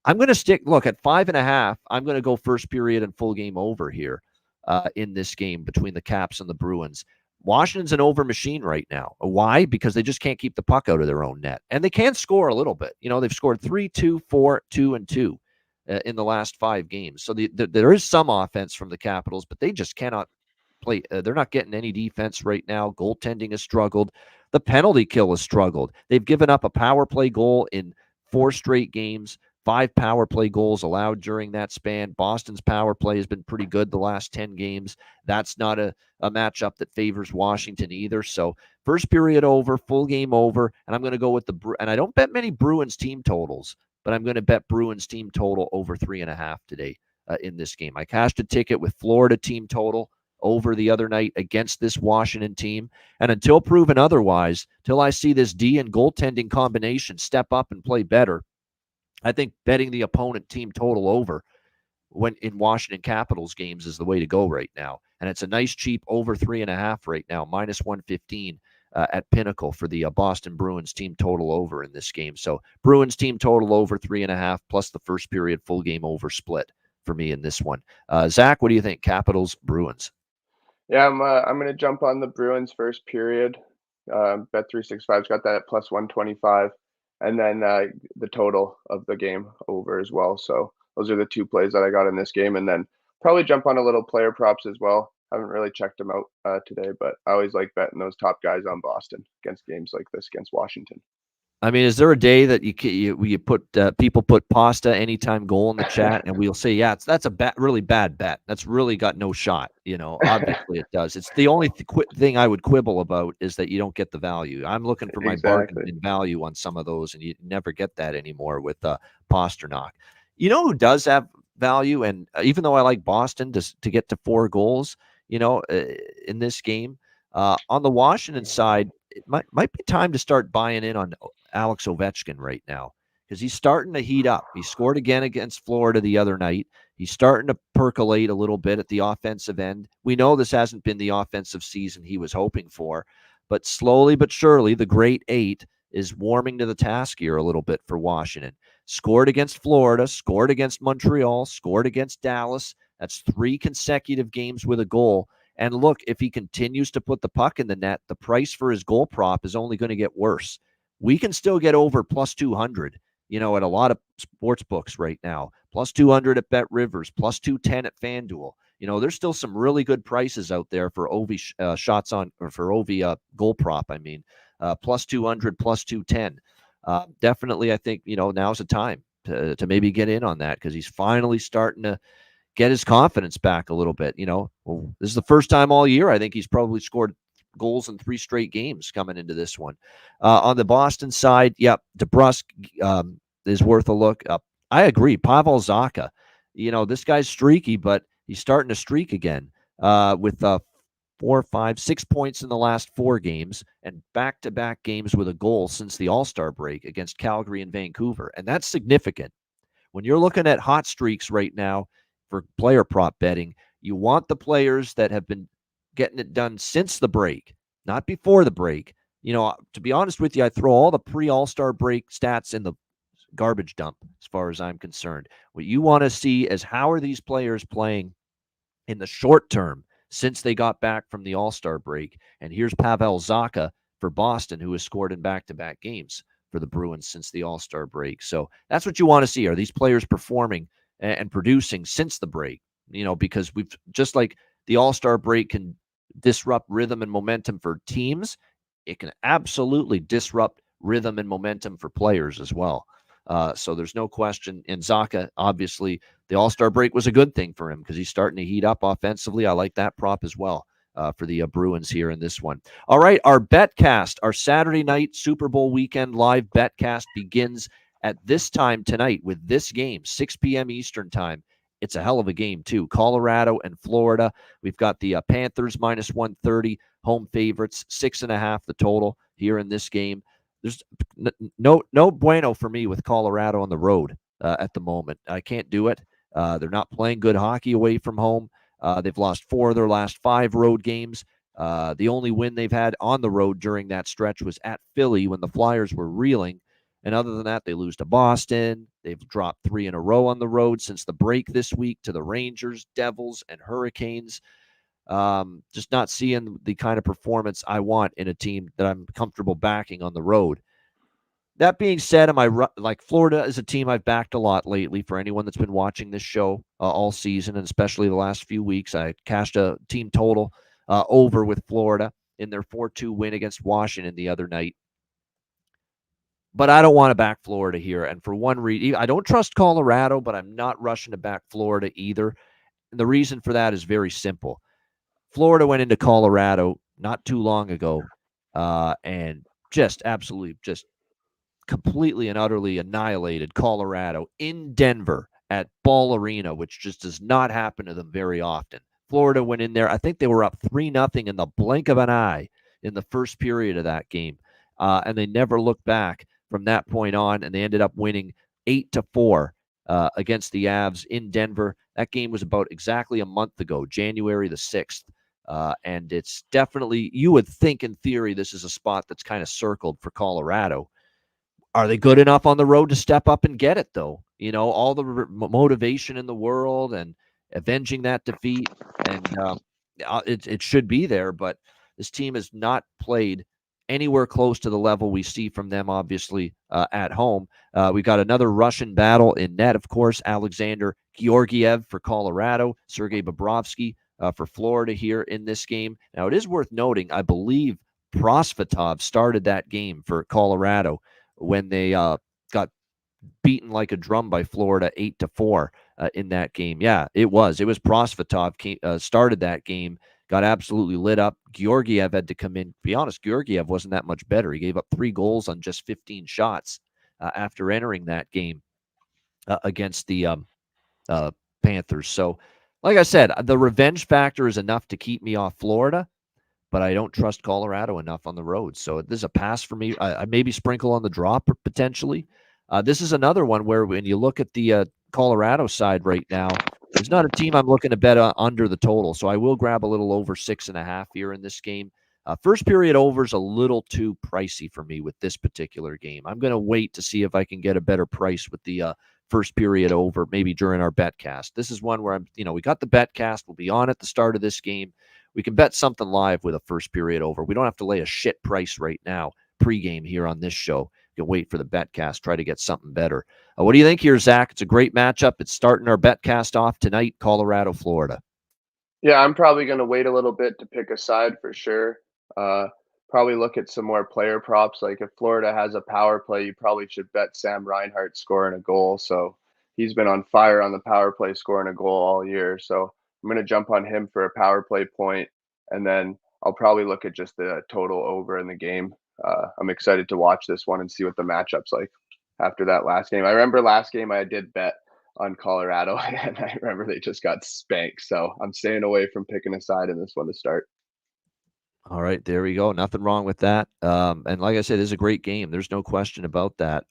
I'm going to look at 5.5. I'm going to go first period and full game over here in this game between the Caps and the Bruins. Washington's an over machine right now. Why? Because they just can't keep the puck out of their own net. And they can score a little bit. They've scored 3-2, 4-2, and 2 in the last 5 games. So there is some offense from the Capitals, but they just cannot play. They're not getting any defense right now. Goaltending has struggled. The penalty kill has struggled. They've given up a power play goal in 4 straight games. 5 power play goals allowed during that span. Boston's power play has been pretty good the last 10 games. That's not a matchup that favors Washington either. So first period over, full game over, and I'm going to go with and I don't bet many Bruins team totals, but I'm going to bet Bruins team total over 3.5 today in this game. I cashed a ticket with Florida team total over the other night against this Washington team. And until proven otherwise, till I see this D and goaltending combination step up and play better, I think betting the opponent team total over when in Washington Capitals games is the way to go right now. And it's a nice cheap over 3.5 right now, minus 115 at Pinnacle for the Boston Bruins team total over in this game. So Bruins team total over 3.5 plus the first period full game over split for me in this one. Zach, what do you think? Capitals, Bruins? Yeah, I'm going to jump on the Bruins first period. Bet365's got that at plus 125. And then the total of the game over as well. So those are the 2 plays that I got in this game. And then probably jump on a little player props as well. Haven't really checked them out today, but I always like betting those top guys on Boston against games like this against Washington. I mean, is there a day that you put people put pasta anytime goal in the chat, and we'll say, yeah, that's a really bad bet. That's really got no shot. Obviously it does. It's the only thing I would quibble about is that you don't get the value. I'm looking for my bargain in value on some of those, and you never get that anymore with Pasternak. Who does have value, and even though I like Boston to get to 4 goals, in this game, on the Washington side, it might be time to start buying in on Alex Ovechkin right now because he's starting to heat up. He scored again against Florida the other night. He's starting to percolate a little bit at the offensive end. We know this hasn't been the offensive season he was hoping for, but slowly but surely, the Great 8 is warming to the task here a little bit for Washington. Scored against Florida, scored against Montreal, scored against Dallas. That's 3 consecutive games with a goal. And look, if he continues to put the puck in the net, the price for his goal prop is only going to get worse. We can still get over plus 200, at a lot of sports books right now. Plus 200 at Bet Rivers, plus 210 at FanDuel. There's still some really good prices out there for Ovi shots on, or for Ovi goal prop. I mean, plus 200, plus 210. Definitely, I think, now's the time to maybe get in on that because he's finally starting to get his confidence back a little bit. This is the first time all year I think he's probably scored goals in 3 straight games coming into this one. On the Boston side, DeBrusk is worth a look. I agree. Pavel Zacha, this guy's streaky, but he's starting to streak again with 4, 5, 6 points in the last 4 games and back-to-back games with a goal since the All-Star break against Calgary and Vancouver. And that's significant. When you're looking at hot streaks right now for player prop betting, you want the players that have been getting it done since the break, not before the break. To be honest with you, I throw all the pre-All-Star break stats in the garbage dump as far as I'm concerned. What you want to see is how are these players playing in the short term since they got back from the All-Star break. And here's Pavel Zacha for Boston, who has scored in back-to-back games for the Bruins since the All-Star break. So that's what you want to see. Are these players performing and producing since the break? Because we've just like the All-Star break can disrupt rhythm and momentum for teams, it can absolutely disrupt rhythm and momentum for players as well. So there's no question. And Zacha, obviously, the All-Star break was a good thing for him because he's starting to heat up offensively. I like that prop as well for the Bruins here in this one. All right, our Betcast, our Saturday night Super Bowl weekend live Betcast begins at this time tonight with this game, 6 p.m. Eastern time. It's a hell of a game, too. Colorado and Florida. We've got the Panthers minus 130, home favorites, 6.5 the total here in this game. There's no bueno for me with Colorado on the road at the moment. I can't do it. They're not playing good hockey away from home. They've lost 4 of their last 5 road games. The only win they've had on the road during that stretch was at Philly when the Flyers were reeling. And other than that, they lose to Boston. They've dropped 3 in a row on the road since the break this week to the Rangers, Devils, and Hurricanes. Just not seeing the kind of performance I want in a team that I'm comfortable backing on the road. That being said, Florida is a team I've backed a lot lately. For anyone that's been watching this show all season, and especially the last few weeks, I cashed a team total over with Florida in their 4-2 win against Washington the other night. But I don't want to back Florida here. And for one reason, I don't trust Colorado, but I'm not rushing to back Florida either. And the reason for that is very simple. Florida went into Colorado not too long ago and just absolutely just completely and utterly annihilated Colorado in Denver at Ball Arena, which just does not happen to them very often. Florida went in there. I think they were up 3-0 in the blink of an eye in the first period of that game. And they never looked back from that point on, and they ended up winning 8-4 against the Avs in Denver. That game was about exactly a month ago, January the 6th. And it's definitely, you would think in theory, this is a spot that's kind of circled for Colorado. Are they good enough on the road to step up and get it, though? You know, all the motivation in the world and avenging that defeat, and it should be there, but this team has not played anywhere close to the level we see from them, obviously, at home. We got another Russian battle in net, of course. Alexander Georgiev for Colorado, Sergei Bobrovsky for Florida here in this game. Now, it is worth noting, I believe Prosvetov started that game for Colorado when they got beaten like a drum by Florida 8-4 in that game. Yeah, it was Prosvetov started that game, got absolutely lit up. Georgiev had to come in. To be honest, Georgiev wasn't that much better. He gave up 3 goals on just 15 shots after entering that game against the Panthers. So, like I said, the revenge factor is enough to keep me off Florida, but I don't trust Colorado enough on the road. So this is a pass for me. I maybe sprinkle on the drop potentially. This is another one where when you look at the Colorado side right now, there's not a team I'm looking to bet under the total. So I will grab a little over 6.5 here in this game. First period over is a little too pricey for me with this particular game. I'm going to wait to see if I can get a better price with the first period over, maybe during our Betcast. This is one where we got the Betcast. We'll be on at the start of this game. We can bet something live with a first period over. We don't have to lay a shit price right now pregame here on this show. You can wait for the Betcast, try to get something better. What do you think here, Zach? It's a great matchup. It's starting our Betcast off tonight, Colorado, Florida. Yeah, I'm probably going to wait a little bit to pick a side for sure. Probably look at some more player props. Like if Florida has a power play, you probably should bet Sam Reinhart scoring a goal. So he's been on fire on the power play, scoring a goal all year. So I'm going to jump on him for a power play point, and then I'll probably look at just the total over in the game. I'm excited to watch this one and see what the matchup's like after that last game. I remember last game I did bet on Colorado, and I remember they just got spanked. So I'm staying away from picking a side in this one to start. All right, there we go. Nothing wrong with that. And like I said, it's a great game. There's no question about that.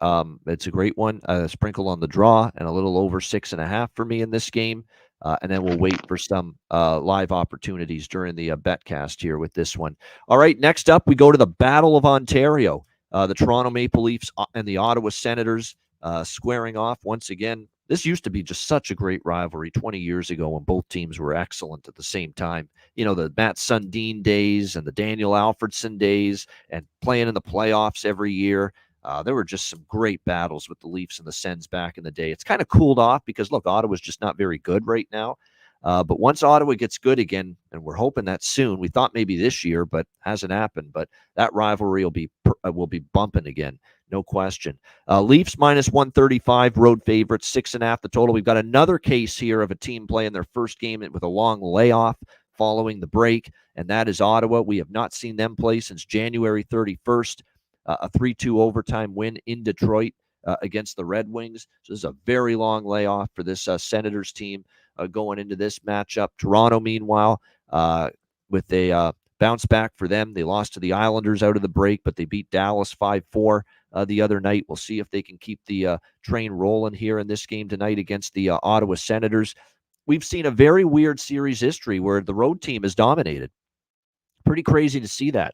It's a great one. Sprinkle on the draw and a little over 6.5 for me in this game. And then we'll wait for some live opportunities during the Betcast here with this one. All right, next up, we go to the Battle of Ontario. The Toronto Maple Leafs and the Ottawa Senators squaring off once again. This used to be just such a great rivalry 20 years ago when both teams were excellent at the same time. You know, the Matt Sundin days and the Daniel Alfredson days and playing in the playoffs every year. There were just some great battles with the Leafs and the Sens back in the day. It's kind of cooled off because, look, Ottawa's just not very good right now. But once Ottawa gets good again, and we're hoping that soon, we thought maybe this year, but hasn't happened. But that rivalry will be bumping again, no question. Leafs -135, road favorites, 6.5 the total. We've got another case here of a team playing their first game with a long layoff following the break, and that is Ottawa. We have not seen them play since January 31st. A 3-2 overtime win in Detroit against the Red Wings. So this is a very long layoff for this Senators team going into this matchup. Toronto, meanwhile, with a bounce back for them. They lost to the Islanders out of the break, but they beat Dallas 5-4 the other night. We'll see if they can keep the train rolling here in this game tonight against the Ottawa Senators. We've seen a very weird series history where the road team is dominated. Pretty crazy to see that.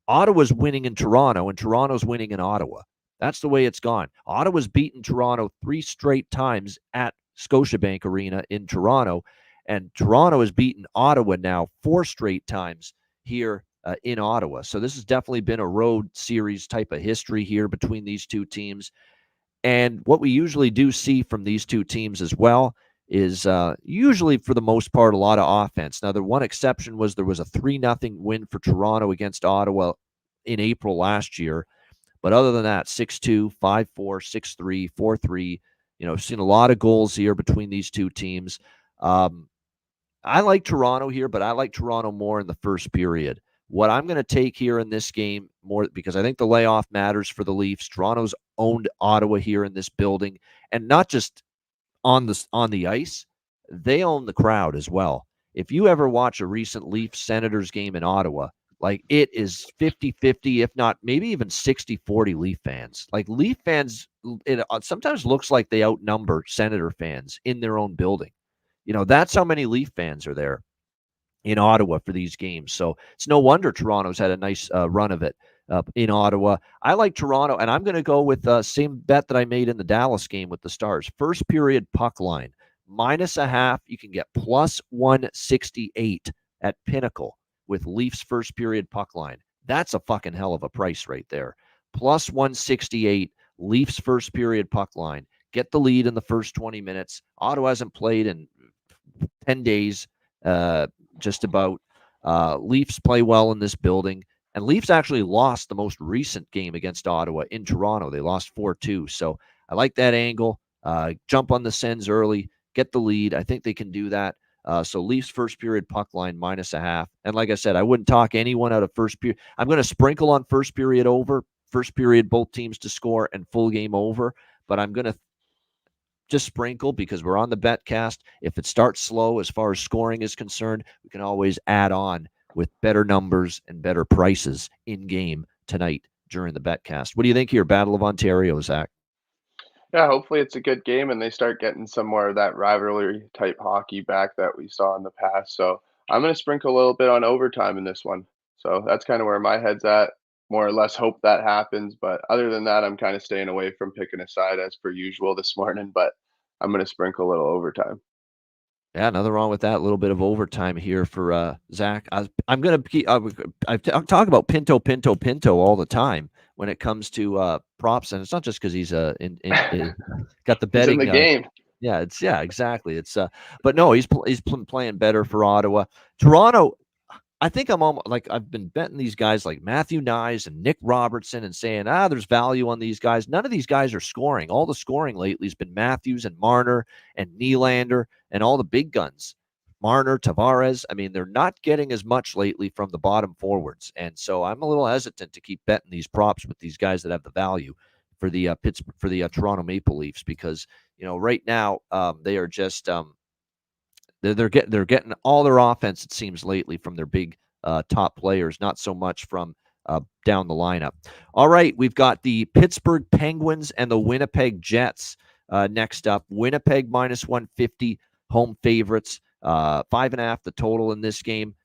Ottawa's winning in Toronto, and Toronto's winning in Ottawa. That's the way it's gone. Ottawa's beaten Toronto 3 straight times at Scotiabank Arena in Toronto, and Toronto has beaten Ottawa now 4 straight times here in Ottawa. So this has definitely been a road series type of history here between these two teams. And what we usually do see from these two teams as well is usually, for the most part, a lot of offense. Now, the one exception was there was a 3-0 win for Toronto against Ottawa in April last year. But other than that, 6-2, 5-4, 6-3, 4-3, seen a lot of goals here between these two teams. I like Toronto here, but I like Toronto more in the first period. What I'm going to take here in this game more, because I think the layoff matters for the Leafs. Toronto's owned Ottawa here in this building, and not just on the ice, they own the crowd as well. If you ever watch a recent Leafs Senators game in Ottawa, like, it is 50-50, if not maybe even 60-40 Leaf fans. Like, Leaf fans, it sometimes looks like they outnumber Senator fans in their own building. That's how many Leaf fans are there in Ottawa for these games. So it's no wonder Toronto's had a nice run of it in Ottawa. I like Toronto, and I'm going to go with the same bet that I made in the Dallas game with the Stars. First period puck line, -0.5. You can get +168 at Pinnacle with Leafs first period puck line. That's a fucking hell of a price right there. +168, Leafs first period puck line. Get the lead in the first 20 minutes. Ottawa hasn't played in 10 days, just about. Leafs play well in this building. And Leafs actually lost the most recent game against Ottawa in Toronto. They lost 4-2. So I like that angle. Jump on the Sens early, get the lead. I think they can do that. So Leafs first period puck line -0.5. And like I said, I wouldn't talk anyone out of first period. I'm going to sprinkle on first period over, first period both teams to score, and full game over. But I'm going to just sprinkle because we're on the Betcast. If it starts slow as far as scoring is concerned, we can always add on with better numbers and better prices in game tonight during the Betcast. What do you think here, Battle of Ontario, Zach? Yeah, hopefully it's a good game and they start getting some more of that rivalry type hockey back that we saw in the past. So I'm going to sprinkle a little bit on overtime in this one. So that's kind of where my head's at. More or less hope that happens. But other than that, I'm kind of staying away from picking a side as per usual this morning. But I'm going to sprinkle a little overtime. Yeah, nothing wrong with that. A little bit of overtime here for Zach. I'm going to keep. I talk about Pinto all the time when it comes to props, and it's not just because he's got the betting. He's in the game. Yeah, exactly. It's but no, he's playing better for Ottawa. Toronto, I think I'm almost like I've been betting these guys like Matthew Nyes and Nick Robertson and saying, there's value on these guys. None of these guys are scoring. All the scoring lately has been Matthews and Marner and Nylander and all the big guns. Marner, Tavares. I mean, they're not getting as much lately from the bottom forwards. And so I'm a little hesitant to keep betting these props with these guys that have the value for the Toronto Maple Leafs because, right now they are just they're getting all their offense, it seems, lately from their big top players, not so much from down the lineup. All right, we've got the Pittsburgh Penguins and the Winnipeg Jets next up. Winnipeg -150, home favorites, 5.5 the total in this game.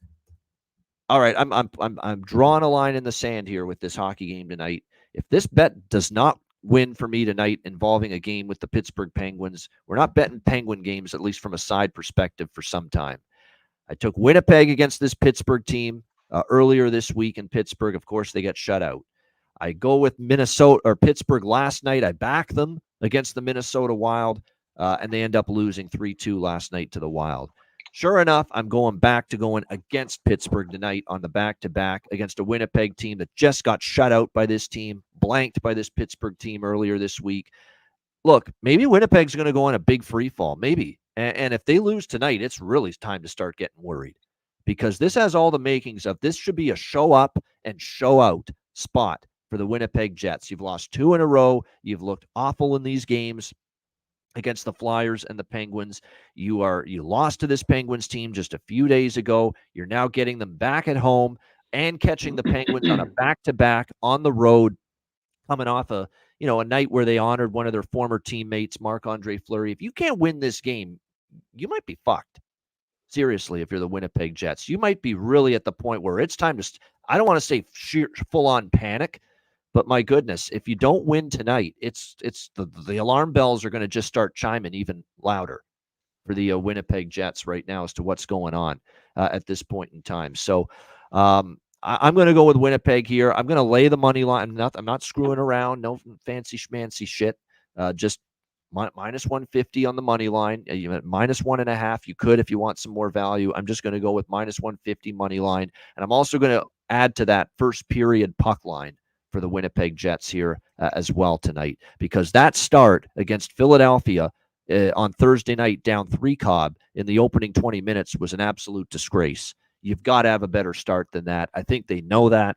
All right, I'm drawing a line in the sand here with this hockey game tonight. If this bet does not win for me tonight involving a game with the Pittsburgh Penguins, we're not betting Penguin games, at least from a side perspective, for some time. I took Winnipeg against this Pittsburgh team earlier this week in Pittsburgh. Of course, they got shut out. I go with Pittsburgh last night. I back them against the Minnesota Wild, and they end up losing 3-2 last night to the Wild. Sure enough, I'm going against Pittsburgh tonight on the back-to-back against a Winnipeg team that just got shut out by this team, blanked by this Pittsburgh team earlier this week. Look, maybe Winnipeg's going to go on a big free fall, maybe. And if they lose tonight, it's really time to start getting worried because this has all the makings of this should be a show up and show out spot for the Winnipeg Jets. You've lost 2 in a row. You've looked awful in these games against the Flyers and the Penguins. You lost to this Penguins team just a few days ago. You're now getting them back at home and catching the Penguins on a back-to-back on the road, coming off a night where they honored one of their former teammates, Marc-Andre Fleury. If you can't win this game, you might be fucked. Seriously, if you're the Winnipeg Jets, you might be really at the point where it's time to, I don't want to say sheer full-on panic, but my goodness, if you don't win tonight, it's the alarm bells are going to just start chiming even louder for the Winnipeg Jets right now as to what's going on at this point in time. So I'm going to go with Winnipeg here. I'm going to lay the money line. I'm not screwing around. No fancy schmancy shit. Just minus 150 on the money line. Minus 1.5. You could if you want some more value. I'm just going to go with minus 150 money line. And I'm also going to add to that first period puck line for the Winnipeg Jets here as well tonight, because that start against Philadelphia on Thursday night down 3 Cobb in the opening 20 minutes was an absolute disgrace. You've got to have a better start than that. I think they know that.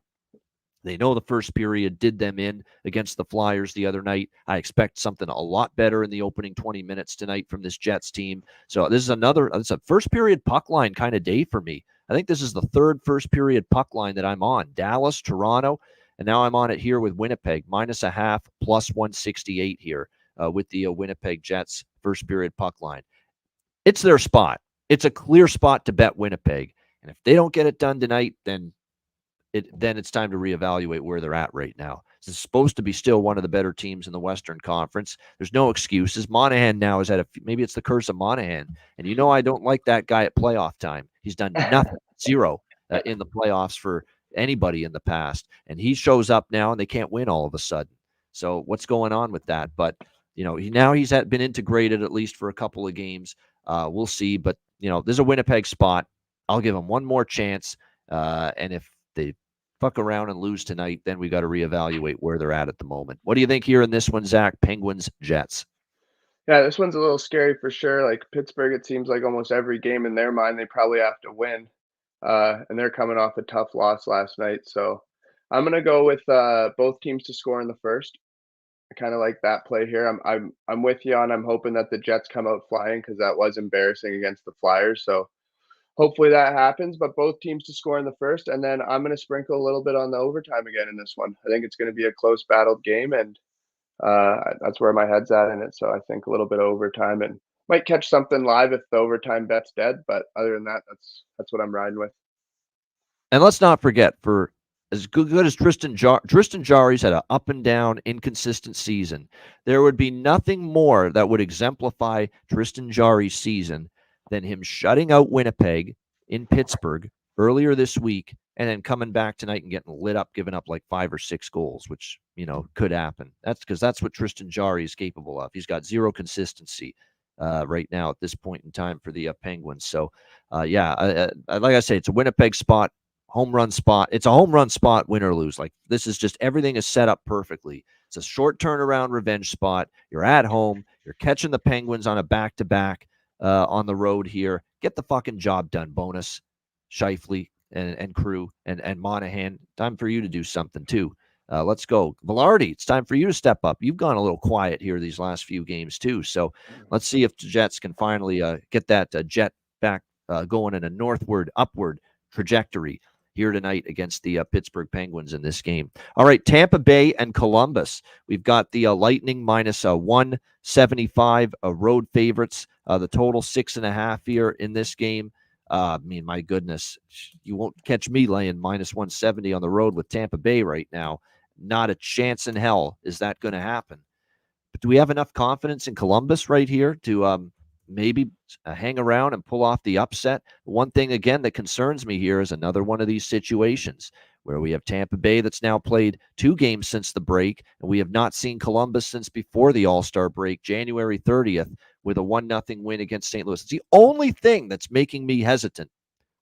They know the first period did them in against the Flyers the other night. I expect something a lot better in the opening 20 minutes tonight from this Jets team. So this is it's a first period puck line kind of day for me. I think this is the third first period puck line that I'm on. Dallas, Toronto, and now I'm on it here with Winnipeg, -0.5, plus 168 here with the Winnipeg Jets first period puck line. It's their spot. It's a clear spot to bet Winnipeg. And if they don't get it done tonight, then it's time to reevaluate where they're at right now. It's supposed to be still one of the better teams in the Western Conference. There's no excuses. Monahan now is maybe it's the curse of Monahan. And I don't like that guy at playoff time. He's done nothing, zero in the playoffs for anybody in the past. And he shows up now and they can't win all of a sudden. So what's going on with that? But, he's been integrated at least for a couple of games. We'll see. But, there's a Winnipeg spot. I'll give them one more chance. And if they fuck around and lose tonight, then we got to reevaluate where they're at the moment. What do you think here in this one, Zach? Penguins, Jets. Yeah, this one's a little scary for sure. Like Pittsburgh, it seems like almost every game in their mind, they probably have to win. And they're coming off a tough loss last night. So I'm going to go with both teams to score in the first. I kind of like that play here. I'm with you on. I'm hoping that the Jets come out flying because that was embarrassing against the Flyers. So hopefully that happens, but both teams to score in the first. And then I'm going to sprinkle a little bit on the overtime again in this one. I think it's going to be a close battled game, and that's where my head's at in it. So I think a little bit of overtime, and might catch something live if the overtime bet's dead. But other than that, that's what I'm riding with. And let's not forget, for as good as Tristan Jarry's had an up and down, inconsistent season, there would be nothing more that would exemplify Tristan Jarry's season than him shutting out Winnipeg in Pittsburgh earlier this week and then coming back tonight and getting lit up, giving up like 5 or 6 goals, which, could happen. That's what Tristan Jarry is capable of. He's got zero consistency right now at this point in time for the Penguins. So, like I say, it's a Winnipeg spot. Home run spot. It's a home run spot, win or lose. Like, this is just, everything is set up perfectly. It's a short turnaround revenge spot. You're at home. You're catching the Penguins on a back-to-back on the road here. Get the fucking job done, Bonus, Scheifele, and crew, and Monahan. Time for you to do something too. Let's go. Velarde, it's time for you to step up. You've gone a little quiet here these last few games too. So let's see if the Jets can finally get that jet back going in a upward trajectory here tonight against the Pittsburgh Penguins in this game. All right, Tampa Bay and Columbus. We've got the Lightning minus 175 road favorites. The total 6.5 here in this game. My goodness, you won't catch me laying minus 170 on the road with Tampa Bay right now. Not a chance in hell is that going to happen. But do we have enough confidence in Columbus right here to maybe hang around and pull off the upset? One thing, again, that concerns me here is another one of these situations where we have Tampa Bay that's now played 2 games since the break, and we have not seen Columbus since before the All-Star break, January 30th, with a 1-0 win against St. Louis. It's the only thing that's making me hesitant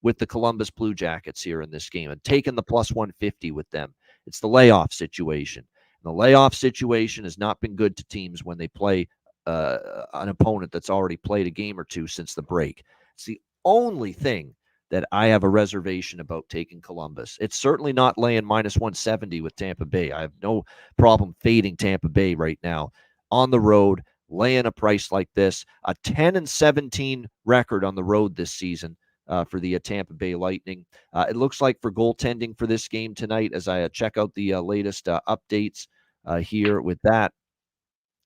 with the Columbus Blue Jackets here in this game and taking the plus 150 with them. It's the layoff situation. And the layoff situation has not been good to teams when they play an opponent that's already played a game or 2 since the break. It's the only thing that I have a reservation about taking Columbus. It's certainly not laying minus 170 with Tampa Bay. I have no problem fading Tampa Bay right now on the road, laying a price like this. A 10-17 record on the road this season for the Tampa Bay Lightning. It looks like for goaltending for this game tonight, as I check out the latest updates here with that,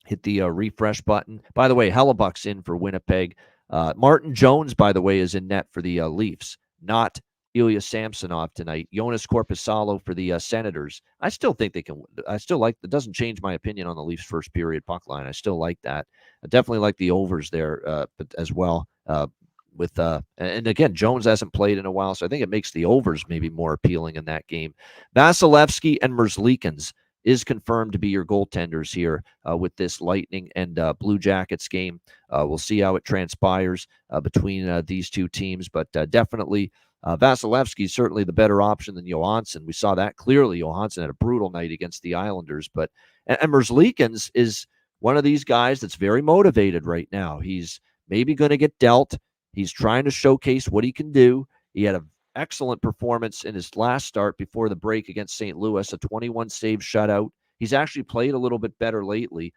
hit the refresh button. By the way, Hellebuck's in for Winnipeg. Martin Jones, by the way, is in net for the Leafs, not Ilya Samsonov tonight. Jonas Korpisalo for the Senators. I still think they can. I still like. It doesn't change my opinion on the Leafs' first period puck line. I still like that. I definitely like the overs there, but as well. And again, Jones hasn't played in a while, so I think it makes the overs maybe more appealing in that game. Vasilevsky and Merzlikins is confirmed to be your goaltenders here with this Lightning and Blue Jackets game. We'll see how it transpires between these two teams, but definitely Vasilevsky is certainly the better option than Johansson. We saw that clearly. Johansson had a brutal night against the Islanders, but and Merzlikins is one of these guys that's very motivated right now. He's maybe going to get dealt. He's trying to showcase what he can do. He had an excellent performance in his last start before the break against St. Louis, a 21 save shutout. He's actually played a little bit better lately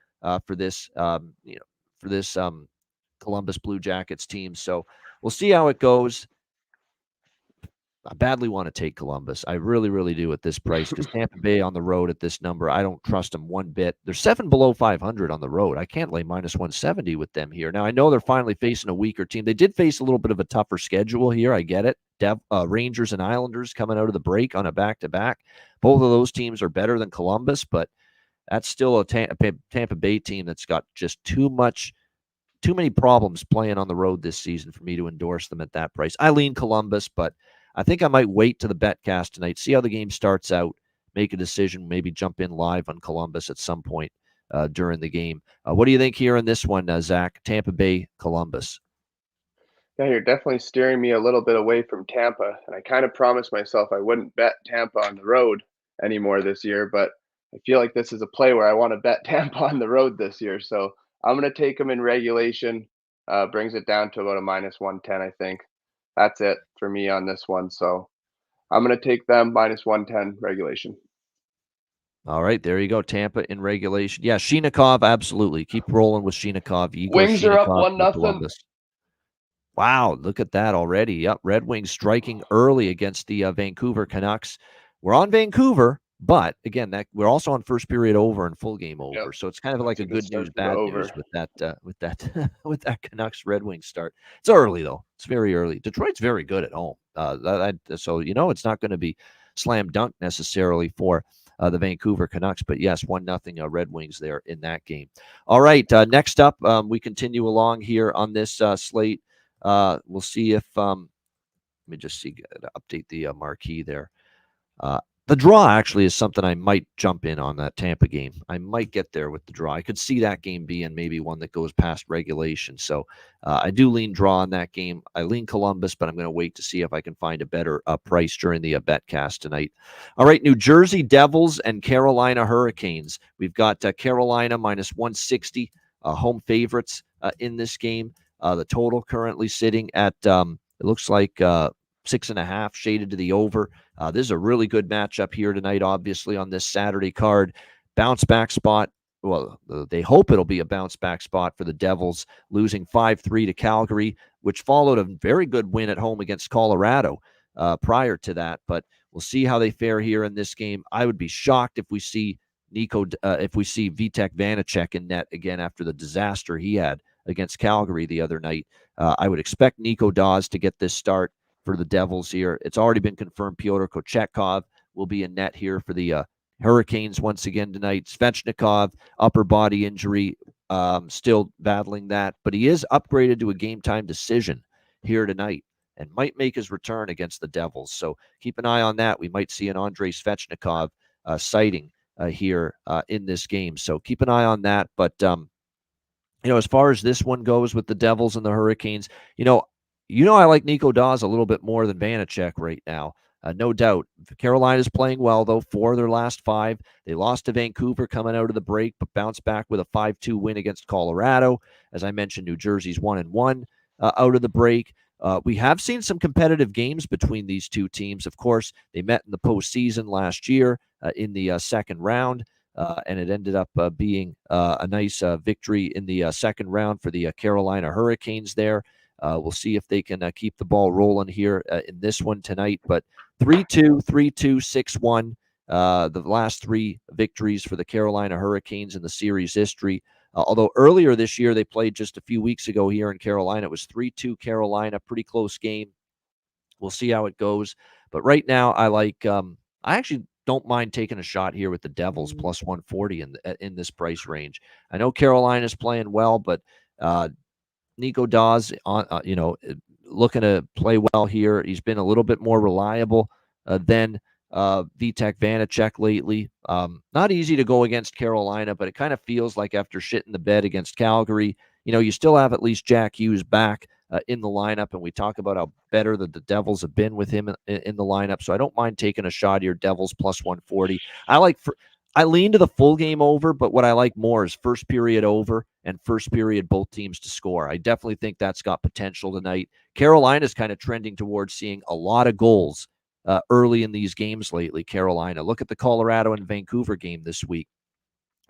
for this Columbus Blue Jackets team. So we'll see how it goes. I badly want to take Columbus. I really, really do at this price because Tampa Bay on the road at this number, I don't trust them one bit. They're 7 below 500 on the road. I can't lay minus 170 with them here. Now, I know they're finally facing a weaker team. They did face a little bit of a tougher schedule here. I get it. Rangers and Islanders coming out of the break on a back-to-back. Both of those teams are better than Columbus, but that's still a Tampa Bay team that's got just too many problems playing on the road this season for me to endorse them at that price. I lean Columbus, but I think I might wait to the Betcast tonight, see how the game starts out, make a decision, maybe jump in live on Columbus at some point during the game. What do you think here in this one, Zach? Tampa Bay, Columbus. Yeah, you're definitely steering me a little bit away from Tampa, and I kind of promised myself I wouldn't bet Tampa on the road anymore this year, but I feel like this is a play where I want to bet Tampa on the road this year, so I'm going to take them in regulation. Brings it down to about a minus 110, I think. That's it for me on this one. So I'm going to take them minus 110 regulation. All right, there you go. Tampa in regulation. Yeah, Shinikov, absolutely. Keep rolling with Shinikov. Wings are up 1-0. Wow, look at that already. Yep, Red Wings striking early against the Vancouver Canucks. We're on Vancouver, but again, that we're also on first period over and full game over. Yep. So it's kind of like a good news, bad news with that Canucks Red Wings start. It's early though. It's very early. Detroit's very good at home. So it's not going to be slam dunk necessarily for the Vancouver Canucks, but yes, 1-0 Red Wings there in that game. All right, next up, we continue along here on this slate. We'll see if let me just update the marquee there. The draw actually is something I might jump in on that Tampa game. I might get there with the draw. I could see that game being maybe one that goes past regulation. So I do lean draw on that game. I lean Columbus, but I'm going to wait to see if I can find a better price during the Betcast tonight. All right, New Jersey Devils and Carolina Hurricanes. We've got Carolina minus 160 home favorites in this game. The total currently sitting at, it looks like 6.5, shaded to the over. This is a really good matchup here tonight, obviously, on this Saturday card. Bounce back spot. Well, they hope it'll be a bounce back spot for the Devils, losing 5-3 to Calgary, which followed a very good win at home against Colorado prior to that. But we'll see how they fare here in this game. I would be shocked if we see Vitek Vanacek in net again after the disaster he had against Calgary the other night. I would expect Nico Daws to get this start for the Devils here. It's already been confirmed Pyotr Kochetkov will be in net here for the Hurricanes once again tonight. Svechnikov, upper body injury, still battling that, but he is upgraded to a game-time decision here tonight and might make his return against the Devils. So keep an eye on that. We might see an Andrei Svechnikov sighting here in this game. So keep an eye on that. But, as far as this one goes with the Devils and the Hurricanes, I like Nico Daws a little bit more than Vanacek right now. No doubt. Carolina's playing well, though. 4 of their last 5. They lost to Vancouver coming out of the break, but bounced back with a 5-2 win against Colorado. As I mentioned, New Jersey's 1-1 out of the break. We have seen some competitive games between these two teams. Of course, they met in the postseason last year in the second round, and it ended up being a nice victory in the second round for the Carolina Hurricanes there. We'll see if they can keep the ball rolling here in this one tonight. But 3-2, 3-2, 6-1, the last 3 victories for the Carolina Hurricanes in the series history. Although earlier this year, they played just a few weeks ago here in Carolina. It was 3-2 Carolina, pretty close game. We'll see how it goes. But right now, I actually don't mind taking a shot here with the Devils plus 140 in this price range. I know Carolina's playing well, but Nico Dawes, looking to play well here. He's been a little bit more reliable than Vitek Vanacek lately. Not easy to go against Carolina, but it kind of feels like after shitting the bed against Calgary, you still have at least Jack Hughes back in the lineup, and we talk about how better that the Devils have been with him in the lineup. So I don't mind taking a shot here. Devils plus 140. I lean to the full game over, but what I like more is first period over and first period both teams to score. I definitely think that's got potential tonight. Carolina's kind of trending towards seeing a lot of goals early in these games lately. Carolina. Look at the Colorado and Vancouver game this week.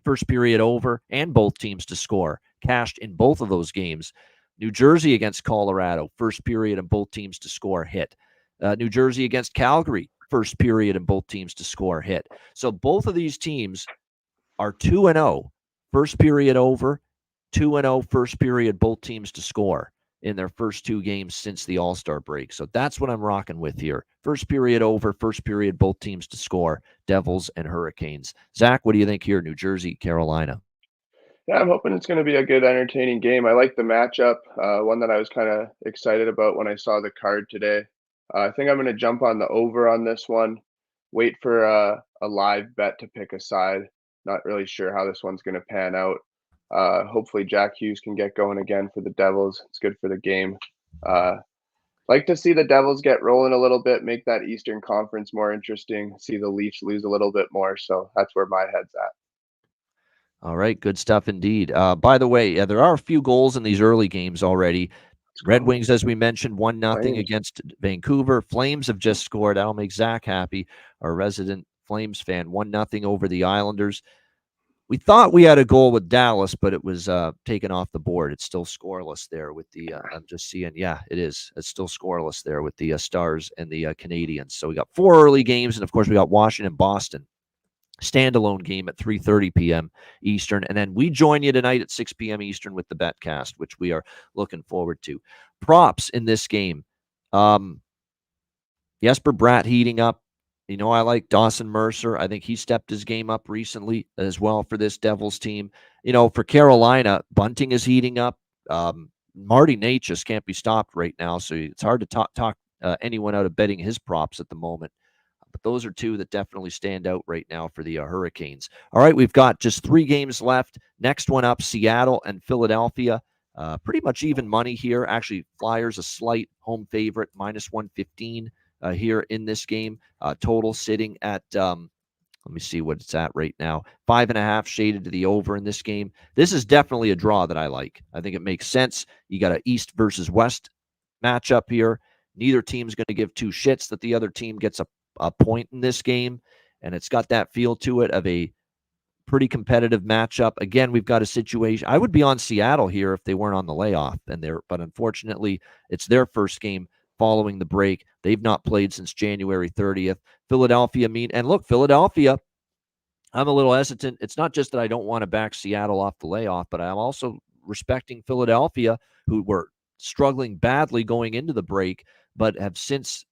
First period over and both teams to score. Cashed in both of those games. New Jersey against Colorado, first period and both teams to score, hit. New Jersey against Calgary, first period and both teams to score, hit. So both of these teams are 2-0, first period over, 2-0, first period, both teams to score in their first two games since the All-Star break. So that's what I'm rocking with here. First period over, first period, both teams to score, Devils and Hurricanes. Zach, what do you think here, New Jersey, Carolina? Yeah, I'm hoping it's going to be a good, entertaining game. I like the matchup, one that I was kind of excited about when I saw the card today. I think I'm going to jump on the over on this one, wait for a live bet to pick a side. Not really sure how this one's going to pan out. Hopefully Jack Hughes can get going again for the Devils. It's good for the game. Like to see the Devils get rolling a little bit, make that Eastern Conference more interesting, see the Leafs lose a little bit more. So that's where my head's at. All right, good stuff indeed. By the way, there are a few goals in these early games already. Red Wings, as we mentioned, 1-0 against Vancouver. Flames have just scored. That'll make Zach happy, our resident Flames fan. 1-0 over the Islanders. We thought we had a goal with Dallas, but it was taken off the board. It's still scoreless there with the I'm just seeing. Yeah, it is. It's still scoreless there with the Stars and the Canadiens. So we got 4 early games, and of course we got Washington, Boston. Standalone game at 3:30 p.m. Eastern. And then we join you tonight at 6 p.m. Eastern with the Betcast, which we are looking forward to. Props in this game. Jesper Bratt heating up. I like Dawson Mercer. I think he stepped his game up recently as well for this Devils team. For Carolina, Bunting is heating up. Marty Nate just can't be stopped right now, so it's hard to talk anyone out of betting his props at the moment. But those are two that definitely stand out right now for the Hurricanes. All right, we've got just 3 games left. Next one up, Seattle and Philadelphia. Pretty much even money here. Actually, Flyers a slight home favorite, minus 115 here in this game. Total sitting at, let me see what it's at right now. 5.5 shaded to the over in this game. This is definitely a draw that I like. I think it makes sense. You got an East versus West matchup here. Neither team's going to give 2 shits that the other team gets a point in this game, and it's got that feel to it of a pretty competitive matchup. Again, we've got a situation. I would be on Seattle here if they weren't on the layoff, but unfortunately, it's their first game following the break. They've not played since January 30th. Philadelphia Philadelphia, I'm a little hesitant. It's not just that I don't want to back Seattle off the layoff, but I'm also respecting Philadelphia, who were struggling badly going into the break, but have since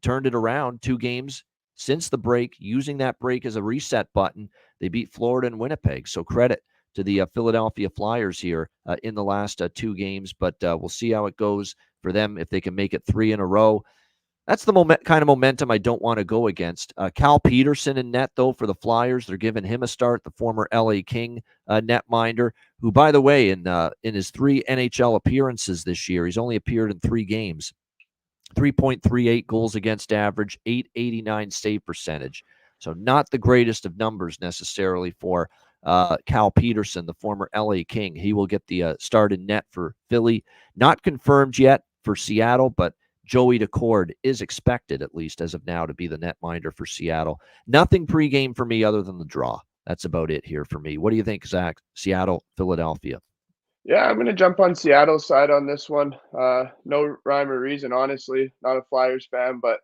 turned it around. 2 games since the break, using that break as a reset button. They beat Florida and Winnipeg. So credit to the Philadelphia Flyers here in the last 2 games. But we'll see how it goes for them if they can make it 3 in a row. That's the kind of momentum I don't want to go against. Cal Peterson in net, though, for the Flyers. They're giving him a start, the former LA King netminder, who, by the way, in his 3 NHL appearances this year, he's only appeared in 3 games. 3.38 goals against average, 889 save percentage. So not the greatest of numbers necessarily for Cal Peterson, the former LA King. He will get the start in net for Philly. Not confirmed yet for Seattle, but Joey Decord is expected, at least as of now, to be the netminder for Seattle. Nothing pregame for me other than the draw. That's about it here for me. What do you think, Zach? Seattle, Philadelphia. Yeah, I'm going to jump on Seattle's side on this one. No rhyme or reason, honestly. Not a Flyers fan, but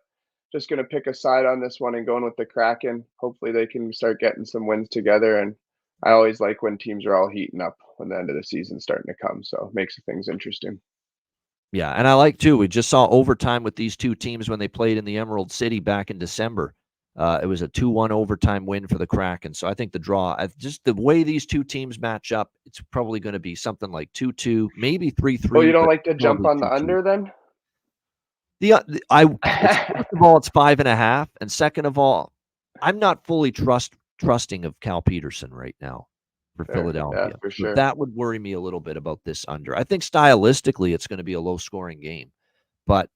just going to pick a side on this one and going with the Kraken. Hopefully they can start getting some wins together. And I always like when teams are all heating up. when the end of the season's starting to come. So it makes things interesting. Yeah, and I like, too, we just saw overtime with these two teams when they played in the Emerald City back in December. It was a 2-1 overtime win for the Kraken. So I think the draw, just the way these two teams match up, it's probably going to be something like 2-2, maybe 3-3. Oh, you don't like to jump on the 2-2. under then? First of all, it's 5.5, and second of all, I'm not fully trusting of Cal Peterson right now for Philadelphia. Yeah, for sure. So that would worry me a little bit about this under. I think stylistically it's going to be a low-scoring game, but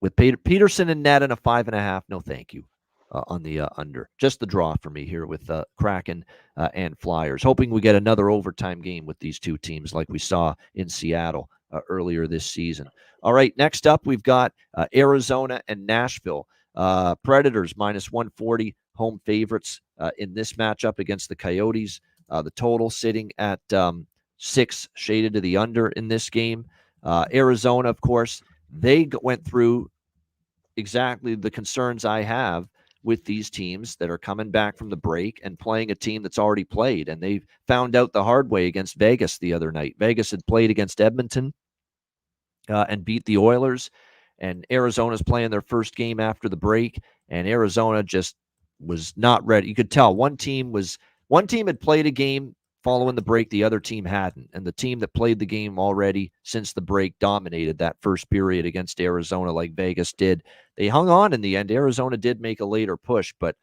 with Peterson and net and a 5.5, no thank you on the under. Just the draw for me here with Kraken and Flyers. Hoping we get another overtime game with these two teams like we saw in Seattle earlier this season. All right, next up we've got Arizona and Nashville. Predators minus 140, home favorites in this matchup against the Coyotes. The total sitting at 6, shaded to the under in this game. Arizona, of course, they went through exactly the concerns I have with these teams that are coming back from the break and playing a team that's already played. And they found out the hard way against Vegas the other night. Vegas had played against Edmonton and beat the Oilers. And Arizona's playing their first game after the break. And Arizona just was not ready. You could tell one team had played a game following the break, the other team hadn't. And the team that played the game already since the break dominated that first period against Arizona like Vegas did. They hung on in the end. Arizona did make a later push, but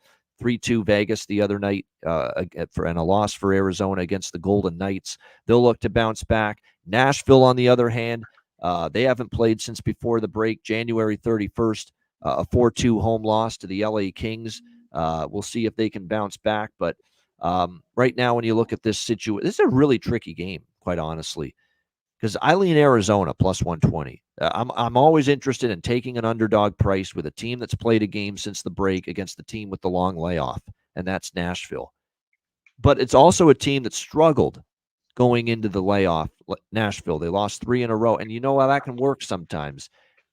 3-2 Vegas the other night and a loss for Arizona against the Golden Knights. They'll look to bounce back. Nashville, on the other hand, they haven't played since before the break, January 31st, a 4-2 home loss to the LA Kings. We'll see if they can bounce back, but right now, when you look at this situation, this is a really tricky game, quite honestly, because I lean Arizona plus 120. I'm always interested in taking an underdog price with a team that's played a game since the break against the team with the long layoff, and that's Nashville. But it's also a team that struggled going into the layoff, Nashville. They lost 3 in a row, and you know how that can work sometimes.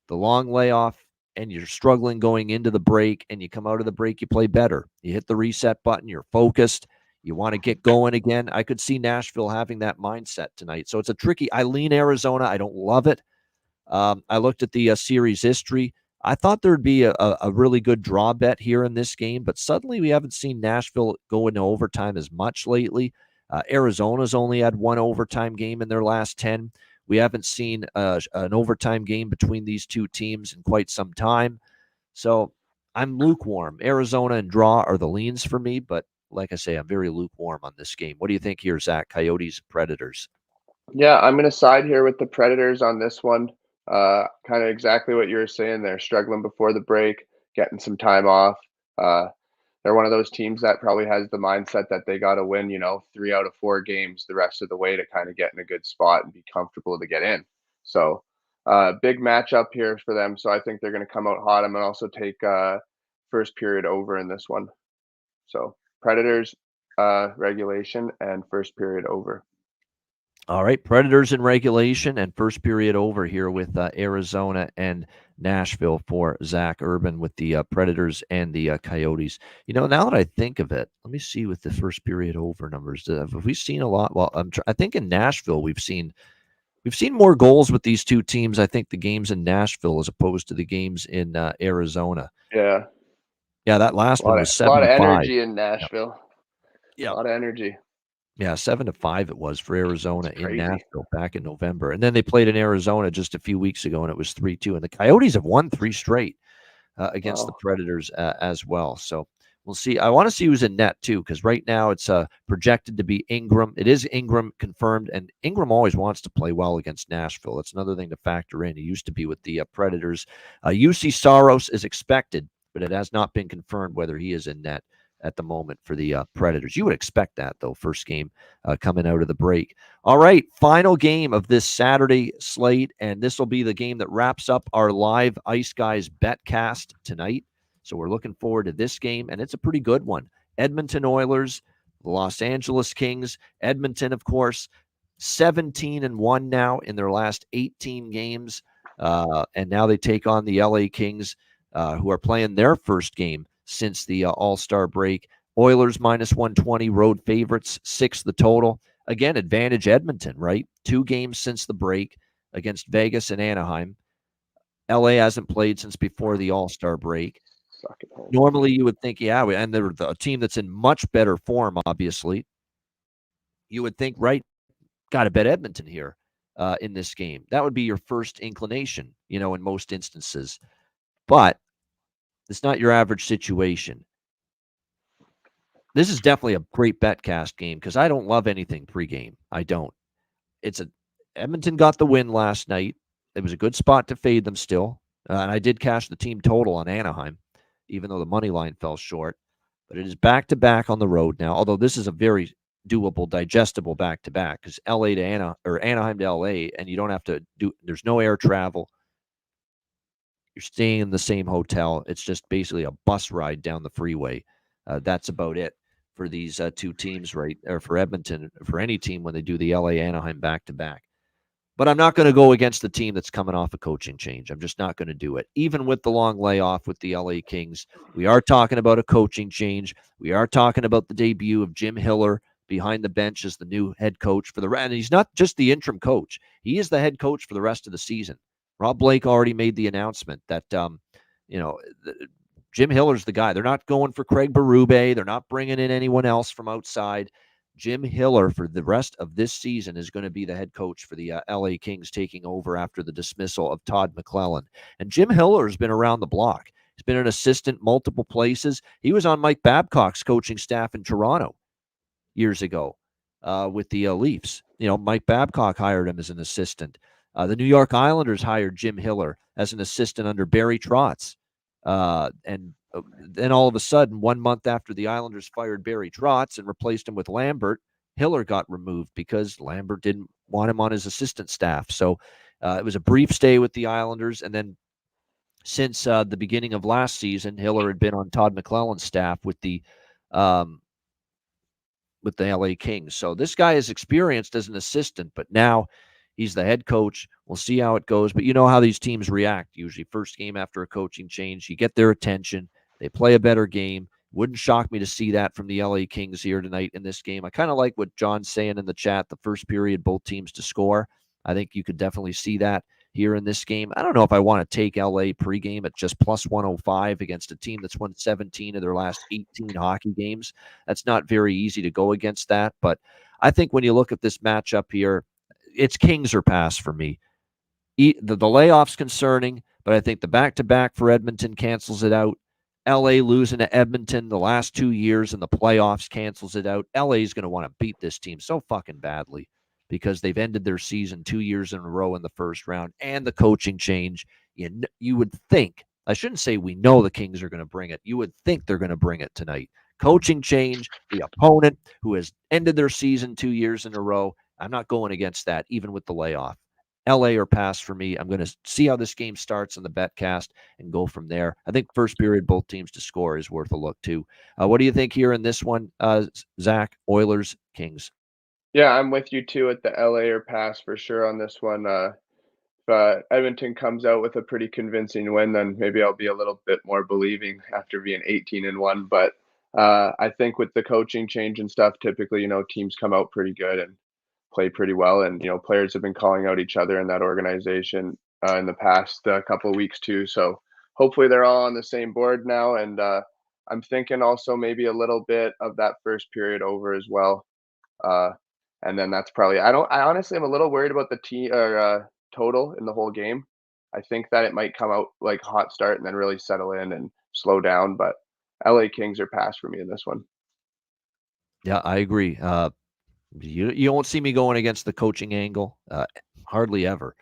The long layoff, and you're struggling going into the break, and you come out of the break, you play better. You hit the reset button, you're focused. You want to get going again. I could see Nashville having that mindset tonight. So it's a tricky. I lean Arizona. I don't love it. I looked at the series history. I thought there'd be a really good draw bet here in this game, but suddenly we haven't seen Nashville go into overtime as much lately. Arizona's only had 1 overtime game in their last 10. We haven't seen an overtime game between these two teams in quite some time. So I'm lukewarm. Arizona and draw are the leans for me, but like I say, I'm very lukewarm on this game. What do you think here, Zach? Coyotes, Predators? Yeah, I'm going to side here with the Predators on this one. Kind of exactly what you were saying. They're struggling before the break, getting some time off. They're one of those teams that probably has the mindset that they got to win, 3 out of 4 games the rest of the way to kind of get in a good spot and be comfortable to get in. So big matchup here for them. So I think they're going to come out hot. I'm going to also take first period over in this one. So Predators regulation and first period over. All right, Predators in regulation and first period over here with Arizona and Nashville for Zach Urban with the Predators and the Coyotes. Now that I think of it, let me see with the first period over numbers. Have we seen a lot? Well, I think in Nashville we've seen more goals with these two teams. I think the games in Nashville as opposed to the games in Arizona. Yeah, that last one was 7-5. A lot of energy in Nashville. Yeah, a lot of energy. Yeah, 7-5 it was for Arizona in Nashville back in November. And then they played in Arizona just a few weeks ago, and it was 3-2. And the Coyotes have won 3 straight against the Predators as well. So we'll see. I want to see who's in net, too, because right now it's projected to be Ingram. It is Ingram confirmed, and Ingram always wants to play well against Nashville. That's another thing to factor in. He used to be with the Predators. UC Saros is expected, but it has not been confirmed whether he is in net at the moment for the Predators. You would expect that, though, first game coming out of the break. All right, final game of this Saturday slate, and this will be the game that wraps up our live Ice Guys Betcast tonight. So we're looking forward to this game, and it's a pretty good one. Edmonton Oilers, the Los Angeles Kings. Edmonton, of course, 17-1 now in their last 18 games, and now they take on the LA Kings, who are playing their first game since the All-Star break. Oilers minus 120, road favorites, 6 the total. again, advantage Edmonton, right? 2 games since the break against Vegas and Anaheim. LA hasn't played since before the All-Star break. Suck at home. Normally, you would think, and they're a team that's in much better form, obviously. You would think, right, got to bet Edmonton here in this game. That would be your first inclination, in most instances. But it's not your average situation. This is definitely a great Betcast game because I don't love anything pregame. I don't. Edmonton got the win last night. It was a good spot to fade them still. And I did cash the team total on Anaheim, even though the money line fell short. But it is back-to-back on the road now, although this is a very doable, digestible back-to-back because Anaheim to LA, and you don't have to there's no air travel. You're staying in the same hotel. It's just basically a bus ride down the freeway. That's about it for these 2 teams, right? Or for Edmonton, for any team when they do the LA-Anaheim back-to-back. But I'm not going to go against the team that's coming off a coaching change. I'm just not going to do it. Even with the long layoff with the LA Kings, we are talking about a coaching change. We are talking about the debut of Jim Hiller behind the bench as the new head coach for and he's not just the interim coach. He is the head coach for the rest of the season. Rob Blake already made the announcement that, Jim Hiller's the guy. They're not going for Craig Berube. They're not bringing in anyone else from outside. Jim Hiller for the rest of this season is going to be the head coach for the LA Kings, taking over after the dismissal of Todd McClellan. And Jim Hiller has been around the block. He's been an assistant multiple places. He was on Mike Babcock's coaching staff in Toronto years ago with the Leafs. Mike Babcock hired him as an assistant. The New York Islanders hired Jim Hiller as an assistant under Barry Trotz. And then all of a sudden, 1 month after the Islanders fired Barry Trotz and replaced him with Lambert, Hiller got removed because Lambert didn't want him on his assistant staff. So it was a brief stay with the Islanders. And then since the beginning of last season, Hiller had been on Todd McClellan's staff with the LA Kings. So this guy is experienced as an assistant, but now he's the head coach. We'll see how it goes. But you know how these teams react. Usually first game after a coaching change, you get their attention. They play a better game. Wouldn't shock me to see that from the LA Kings here tonight in this game. I kind of like what John's saying in the chat, the first period, both teams to score. I think you could definitely see that here in this game. I don't know if I want to take LA pregame at just plus 105 against a team that's won 17 of their last 18 hockey games. That's not very easy to go against that. But I think when you look at this matchup here, it's Kings or pass for me. The layoff's concerning, but I think the back-to-back for Edmonton cancels it out. LA losing to Edmonton the last 2 years in the playoffs cancels it out. LA is going to want to beat this team so fucking badly because they've ended their season 2 years in a row in the first round and the coaching change. You would think, I shouldn't say we know the Kings are going to bring it. You would think they're going to bring it tonight. Coaching change, the opponent who has ended their season 2 years in a row. I'm not going against that, even with the layoff. LA or pass for me. I'm going to see how this game starts on the Betcast and go from there. I think first period, both teams to score is worth a look too. What do you think here in this one, Zach? Oilers, Kings. Yeah, I'm with you too at the LA or pass for sure on this one. If Edmonton comes out with a pretty convincing win, then maybe I'll be a little bit more believing after being 18-1. But I think with the coaching change and stuff, typically, teams come out pretty good and play pretty well. And, players have been calling out each other in that organization in the past couple of weeks too. So hopefully they're all on the same board now. And I'm thinking also maybe a little bit of that first period over as well. And then that's probably, I honestly am a little worried about the total in the whole game. I think that it might come out like hot start and then really settle in and slow down. But LA Kings are pass for me in this one. Yeah, I agree. You won't see me going against the coaching angle, hardly ever.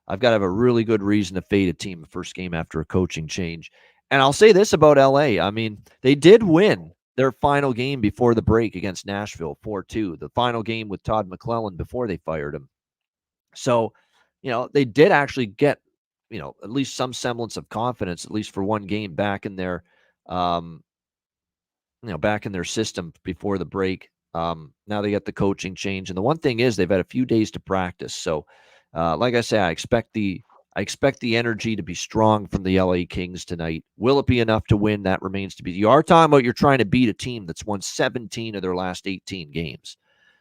I've got to have a really good reason to fade a team the first game after a coaching change. And I'll say this about LA. I mean, they did win their final game before the break against Nashville, 4-2, the final game with Todd McClellan before they fired him. So, they did actually get, at least some semblance of confidence, at least for one game back in their, back in their system before the break. Now they got the coaching change. And the one thing is they've had a few days to practice. So, like I say, I expect the energy to be strong from the LA Kings tonight. Will it be enough to win? That remains to be. You are talking about you're trying to beat a team that's won 17 of their last 18 games.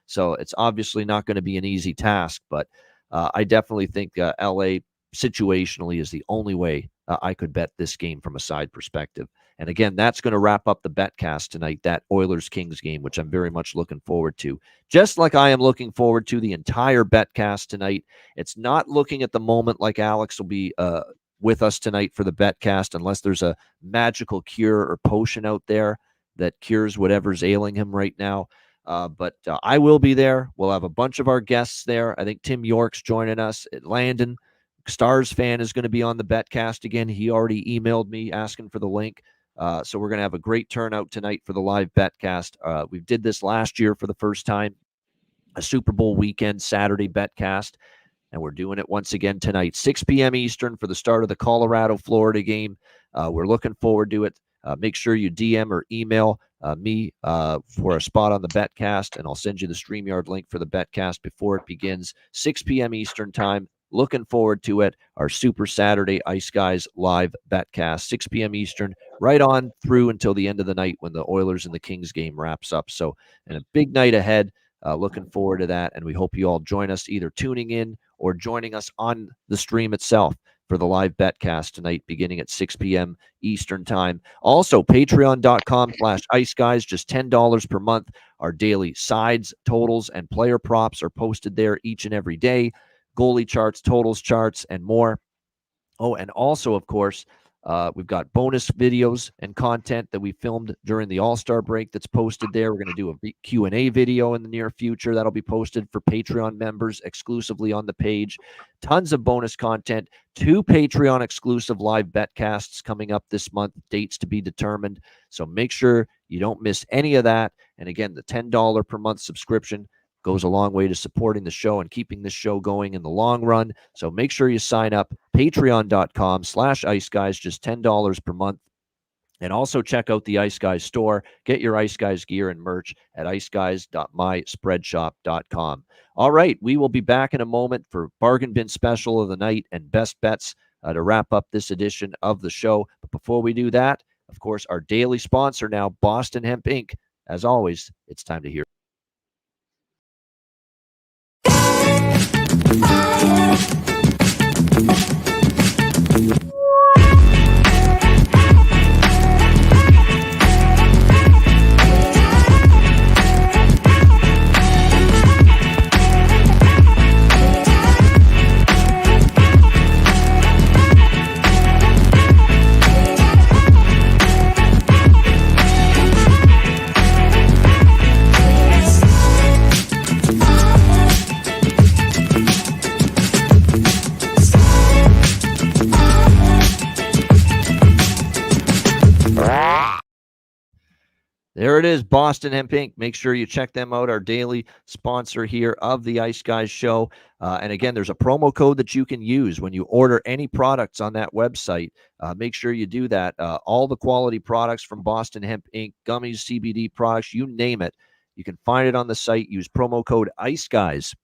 So it's obviously not going to be an easy task, but I definitely think LA situationally is the only way I could bet this game from a side perspective. And again, that's going to wrap up the Betcast tonight, that Oilers-Kings game, which I'm very much looking forward to. Just like I am looking forward to the entire Betcast tonight. It's not looking at the moment like Alex will be with us tonight for the Betcast unless there's a magical cure or potion out there that cures whatever's ailing him right now. But I will be there. We'll have a bunch of our guests there. I think Tim York's joining us. Landon, Stars fan, is going to be on the Betcast again. He already emailed me asking for the link. So we're going to have a great turnout tonight for the live Betcast. We did this last year for the first time, a Super Bowl weekend Saturday Betcast, and we're doing it once again tonight, 6 p.m. Eastern for the start of the Colorado-Florida game. We're looking forward to it. Make sure you DM or email me for a spot on the Betcast, and I'll send you the StreamYard link for the Betcast before it begins, 6 p.m. Eastern time. Looking forward to it. Our Super Saturday Ice Guys live Betcast, 6 p.m. Eastern, right on through until the end of the night when the Oilers and the Kings game wraps up. So, and a big night ahead. Looking forward to that, and we hope you all join us either tuning in or joining us on the stream itself for the live Betcast tonight, beginning at 6 p.m. Eastern time. Also, patreon.com/iceguys, just $10 per month. Our daily sides, totals, and player props are posted there each and every day. Goalie charts, totals charts, and more. Oh, and also, of course, we've got bonus videos and content that we filmed during the All-Star break that's posted there. We're going to do a Q&A video in the near future that'll be posted for Patreon members exclusively on the page. Tons of bonus content, 2 Patreon exclusive live Betcasts coming up this month, dates to be determined. So make sure you don't miss any of that. And again, the $10 per month subscription goes a long way to supporting the show and keeping this show going in the long run. So make sure you sign up, patreon.com/iceguys, just $10 per month. And also check out the Ice Guys store. Get your Ice Guys gear and merch at iceguys.myspreadshop.com. All right, we will be back in a moment for Bargain Bin Special of the night and Best Bets to wrap up this edition of the show. But before we do that, of course, our daily sponsor now, Boston Hemp Inc. As always, it's time to hear. There it is, Boston Hemp Inc. Make sure you check them out, our daily sponsor here of the Ice Guys show. And again, there's a promo code that you can use when you order any products on that website. Make sure you do that. All the quality products from Boston Hemp Inc., gummies, CBD products, you name it. You can find it on the site. Use promo code Ice Guys.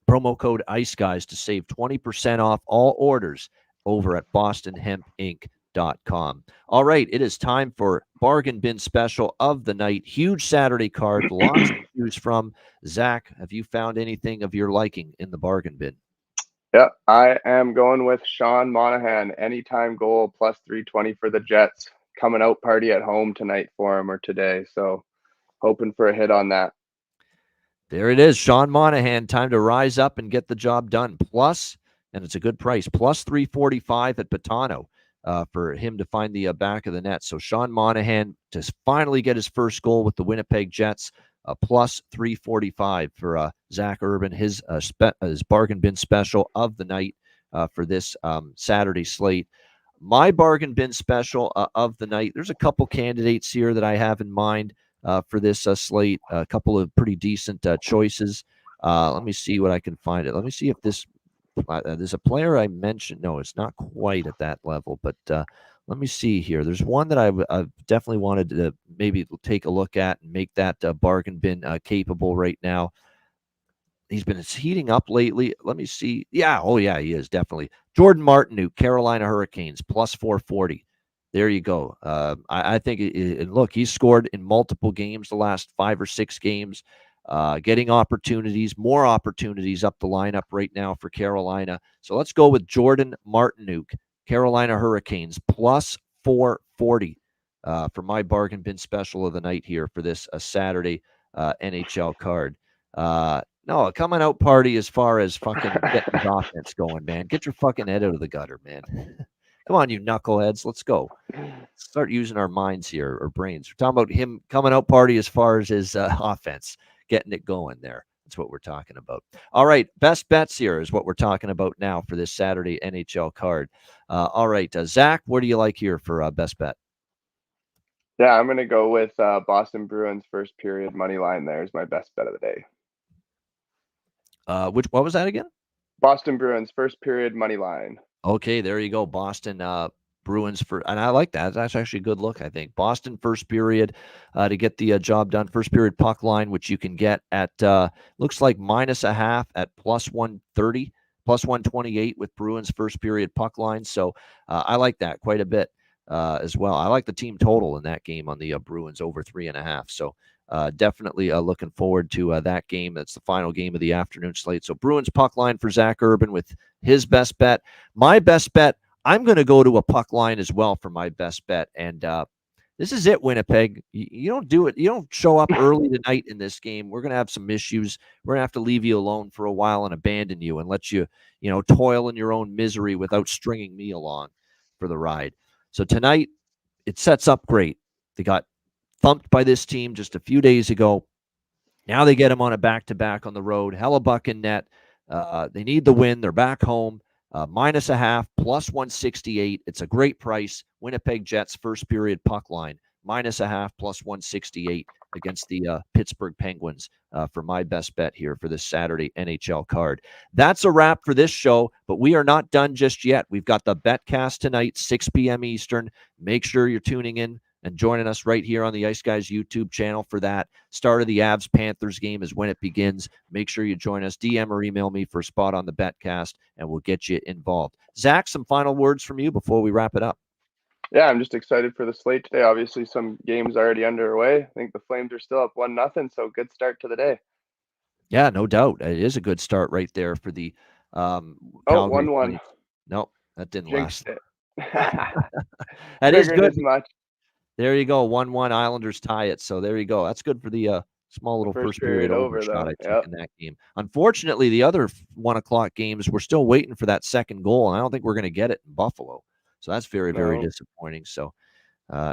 Promo code Ice Guys to save 20% off all orders over at BostonHempInc.com. All right, it is time for Bargain Bin Special of the night. Huge Saturday card, lots to choose from. Zach, have you found anything of your liking in the bargain bin? Yeah, I am going with Sean Monahan, anytime goal, plus 320 for the Jets. Coming out party at home tonight for him, or today. So hoping for a hit on that. There it is, Sean Monahan. Time to rise up and get the job done. Plus, and it's a good price, plus 345 at Patano for him to find the back of the net. So Sean Monahan to finally get his first goal with the Winnipeg Jets, plus 345 for Zach Urban, his bargain bin special of the night for this Saturday slate. My bargain bin special of the night, there's a couple candidates here that I have in mind for this slate, a couple of pretty decent choices. Let me see what I can find it. Let me see if this there's a player I mentioned. No, it's not quite at that level, but let me see here. There's one that I've definitely wanted to maybe take a look at and make that bargain bin capable right now. He's been heating up lately. Let me see. Yeah, oh yeah, he is definitely. Jordan Martinook, Carolina Hurricanes, plus 440. There you go. I think, look, he's scored in multiple games the last 5 or 6 games. getting opportunities, more opportunities up the lineup right now for Carolina. So let's go with Jordan Martinook, Carolina Hurricanes, plus 440 for my bargain bin special of the night here for this Saturday NHL card. No, a coming out party as far as fucking getting his offense going, man. Get your fucking head out of the gutter, man. Come on, you knuckleheads. Let's go. Start using our minds here, or brains. We're talking about him coming out party as far as his offense, getting it going there. That's what we're talking about. All right, best bets here is what we're talking about now for this Saturday NHL card. All right, Zach, what do you like here for best bet? Yeah, I'm going to go with Boston Bruins first period money line there is my best bet of the day. What was that again? Boston Bruins first period money line. Okay, there you go. Boston Bruins and I like that. That's actually a good look, I think. Boston first period to get the job done. First period puck line, which you can get at looks like -0.5 at plus 130, plus 128 with Bruins first period puck line. So I like that quite a bit as well. I like the team total in that game on the Bruins over 3.5. So definitely looking forward to that game. That's the final game of the afternoon slate. So Bruins puck line for Zach Urban with his best bet. My best bet, I'm going to go to a puck line as well for my best bet. And this is it, Winnipeg. You don't do it. You don't show up early tonight in this game. We're going to have some issues. We're going to have to leave you alone for a while and abandon you and let you, toil in your own misery without stringing me along for the ride. So tonight, it sets up great. They got thumped by this team just a few days ago. Now they get them on a back-to-back on the road. Hellebuck in net. They need the win. They're back home. -0.5, plus 168. It's a great price. Winnipeg Jets first period puck line. -0.5, plus 168 against the Pittsburgh Penguins for my best bet here for this Saturday NHL card. That's a wrap for this show, but we are not done just yet. We've got the Betcast tonight, 6 p.m. Eastern. Make sure you're tuning in and joining us right here on the Ice Guys YouTube channel for that. Start of the Avs-Panthers game is when it begins. Make sure you join us. DM or email me for a spot on the Betcast, and we'll get you involved. Zach, some final words from you before we wrap it up. Yeah, I'm just excited for the slate today. Obviously, some games already underway. I think the Flames are still up 1-0, so good start to the day. Yeah, no doubt. It is a good start right there for the Calgary 1-1. Nope, that didn't Jinxed last. it. That is good. As much. There you go. 1-1 Islanders tie it. So there you go. That's good for the small little first period over shot I took in that game. Unfortunately, the other 1 o'clock games, we're still waiting for that second goal, and I don't think we're going to get it in Buffalo. So that's very, very disappointing. So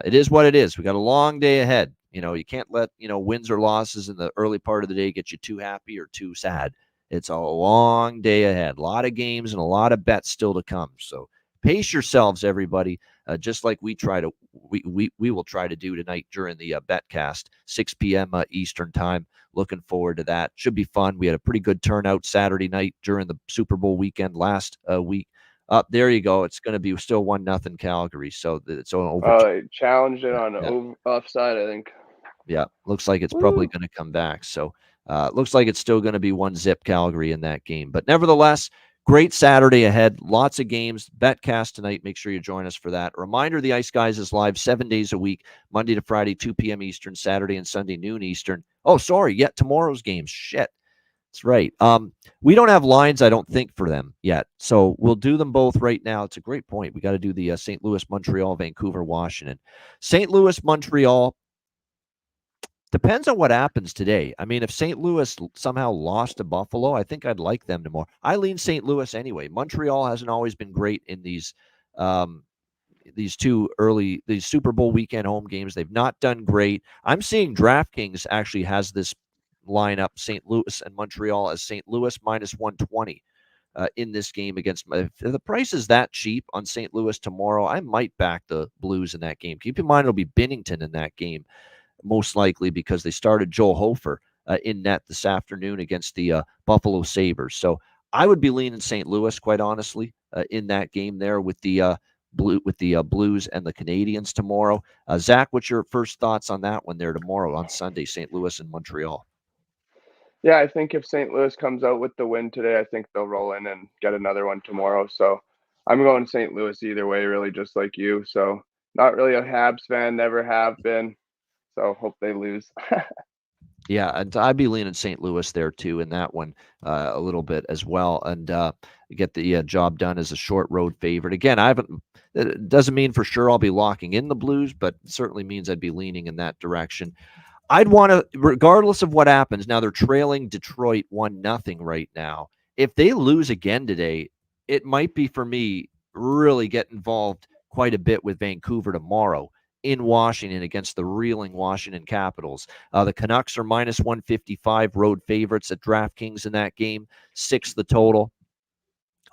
it is what it is. We got a long day ahead. You can't let, wins or losses in the early part of the day get you too happy or too sad. It's a long day ahead. A lot of games and a lot of bets still to come. So pace yourselves, everybody. Just like we will try to do tonight during the Betcast, 6 p.m. Eastern time. Looking forward to that. Should be fun. We had a pretty good turnout Saturday night during the Super Bowl weekend last week. There you go. It's going to be still 1-0 Calgary. So it's over. They challenged it on offside, I think. Yeah, looks like it's probably going to come back. So looks like it's still going to be 1-0 Calgary in that game. But nevertheless, great Saturday ahead. Lots of games. Betcast tonight. Make sure you join us for that. A reminder, the Ice Guys is live 7 days a week, Monday to Friday, 2 p.m. Eastern, Saturday and Sunday, noon Eastern. Oh, sorry, yet tomorrow's games. Shit. That's right. We don't have lines, I don't think, for them yet. So we'll do them both right now. It's a great point. We got to do the St. Louis, Montreal, Vancouver, Washington. St. Louis, Montreal. Depends on what happens today. I mean, if St. Louis somehow lost to Buffalo, I think I'd like them to more. I lean St. Louis anyway. Montreal hasn't always been great in these Super Bowl weekend home games. They've not done great. I'm seeing DraftKings actually has this lineup, St. Louis and Montreal, as St. Louis -120 in this game against. If the price is that cheap on St. Louis tomorrow, I might back the Blues in that game. Keep in mind it'll be Binnington in that game, most likely, because they started Joel Hofer in net this afternoon against the Buffalo Sabres. So I would be leaning St. Louis, quite honestly, in that game there with the Blues and the Canadiens tomorrow. Zach, what's your first thoughts on that one there tomorrow on Sunday, St. Louis and Montreal? Yeah, I think if St. Louis comes out with the win today, I think they'll roll in and get another one tomorrow. So I'm going St. Louis either way, really, just like you. So not really a Habs fan, never have been. So hope they lose. Yeah, and I'd be leaning St. Louis there too in that one a little bit as well, and get the job done as a short road favorite. Again, I haven't. It doesn't mean for sure I'll be locking in the Blues, but it certainly means I'd be leaning in that direction. I'd want to, regardless of what happens. Now they're trailing Detroit 1-0 right now. If they lose again today, it might be for me really get involved quite a bit with Vancouver tomorrow in Washington against the reeling Washington Capitals. The Canucks are minus 155 road favorites at DraftKings in that game, 6 the total.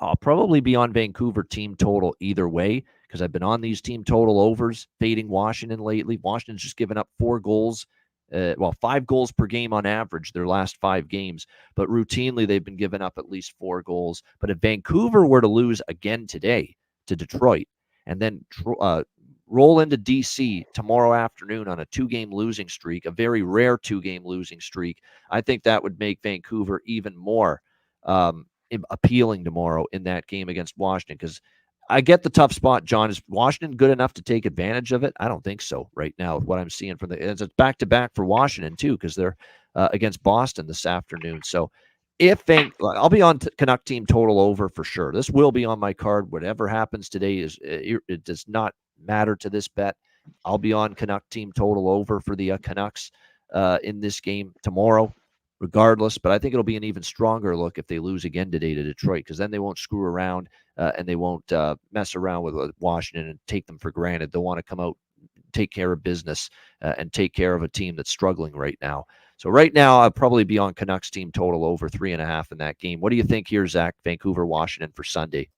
I'll probably be on Vancouver team total either way because I've been on these team total overs, fading Washington lately. Washington's just given up 4 goals. 5 goals per game on average their last 5 games, but routinely they've been giving up at least 4 goals. But if Vancouver were to lose again today to Detroit and then roll into DC tomorrow afternoon on a 2-game losing streak, a very rare 2-game losing streak, I think that would make Vancouver even more appealing tomorrow in that game against Washington, because I get the tough spot, John. Is Washington good enough to take advantage of it? I don't think so right now with what I'm seeing from it's back-to-back for Washington too, because they're against Boston this afternoon. So I'll be on Canuck team total over for sure. This will be on my card. Whatever happens today it does not matter to this bet. I'll be on Canuck team total over for the Canucks in this game tomorrow, regardless. But I think it'll be an even stronger look if they lose again today to Detroit, because then they won't screw around and they won't mess around with Washington and take them for granted. They'll want to come out, take care of business, and take care of a team that's struggling right now. So right now, I'll probably be on Canucks team total over 3.5 in that game. What do you think here, Zach? Vancouver, Washington for Sunday.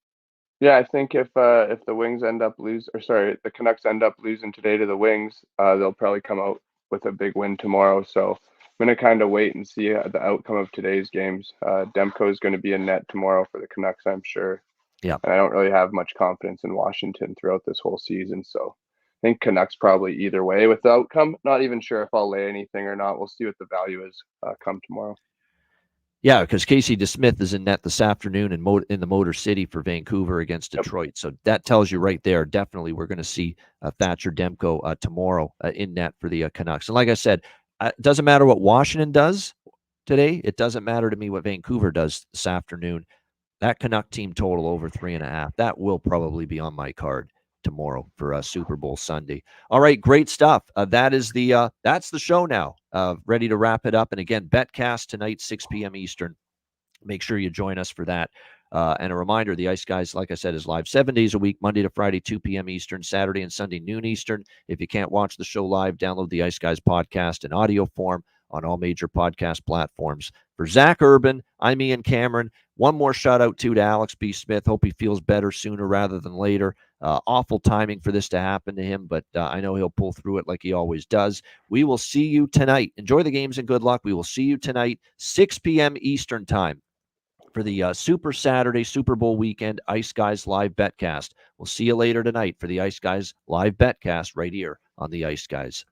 Yeah, I think if the the Canucks end up losing today to the Wings, they'll probably come out with a big win tomorrow. So I'm going to kind of wait and see the outcome of today's games. Demko is going to be in net tomorrow for the Canucks, I'm sure. Yeah. And I don't really have much confidence in Washington throughout this whole season. So I think Canucks probably either way with the outcome. Not even sure if I'll lay anything or not. We'll see what the value is come tomorrow. Yeah, because Casey DeSmith is in net this afternoon in the Motor City for Vancouver against Detroit. Yep. So that tells you right there, definitely we're going to see Thatcher Demko tomorrow in net for the Canucks. And like I said, it doesn't matter what Washington does today. It doesn't matter to me what Vancouver does this afternoon. That Canuck team total over 3.5, that will probably be on my card tomorrow for Super Bowl Sunday. All right, great stuff. That's the show now. Ready to wrap it up. And again, Betcast tonight, 6 p.m. Eastern. Make sure you join us for that. And a reminder, the Ice Guys, like I said, is live 7 days a week, Monday to Friday, 2 p.m. Eastern, Saturday and Sunday, noon Eastern. If you can't watch the show live, download the Ice Guys podcast in audio form on all major podcast platforms. For Zach Urban, I'm Ian Cameron. One more shout out to Alex B. Smith. Hope he feels better sooner rather than later. Awful timing for this to happen to him, but I know he'll pull through it like he always does. We will see you tonight. Enjoy the games and good luck. We will see you tonight, 6 p.m. Eastern time for the Super Saturday Super Bowl weekend Ice Guys Live Betcast. We'll see you later tonight for the Ice Guys Live Betcast right here on the Ice Guys.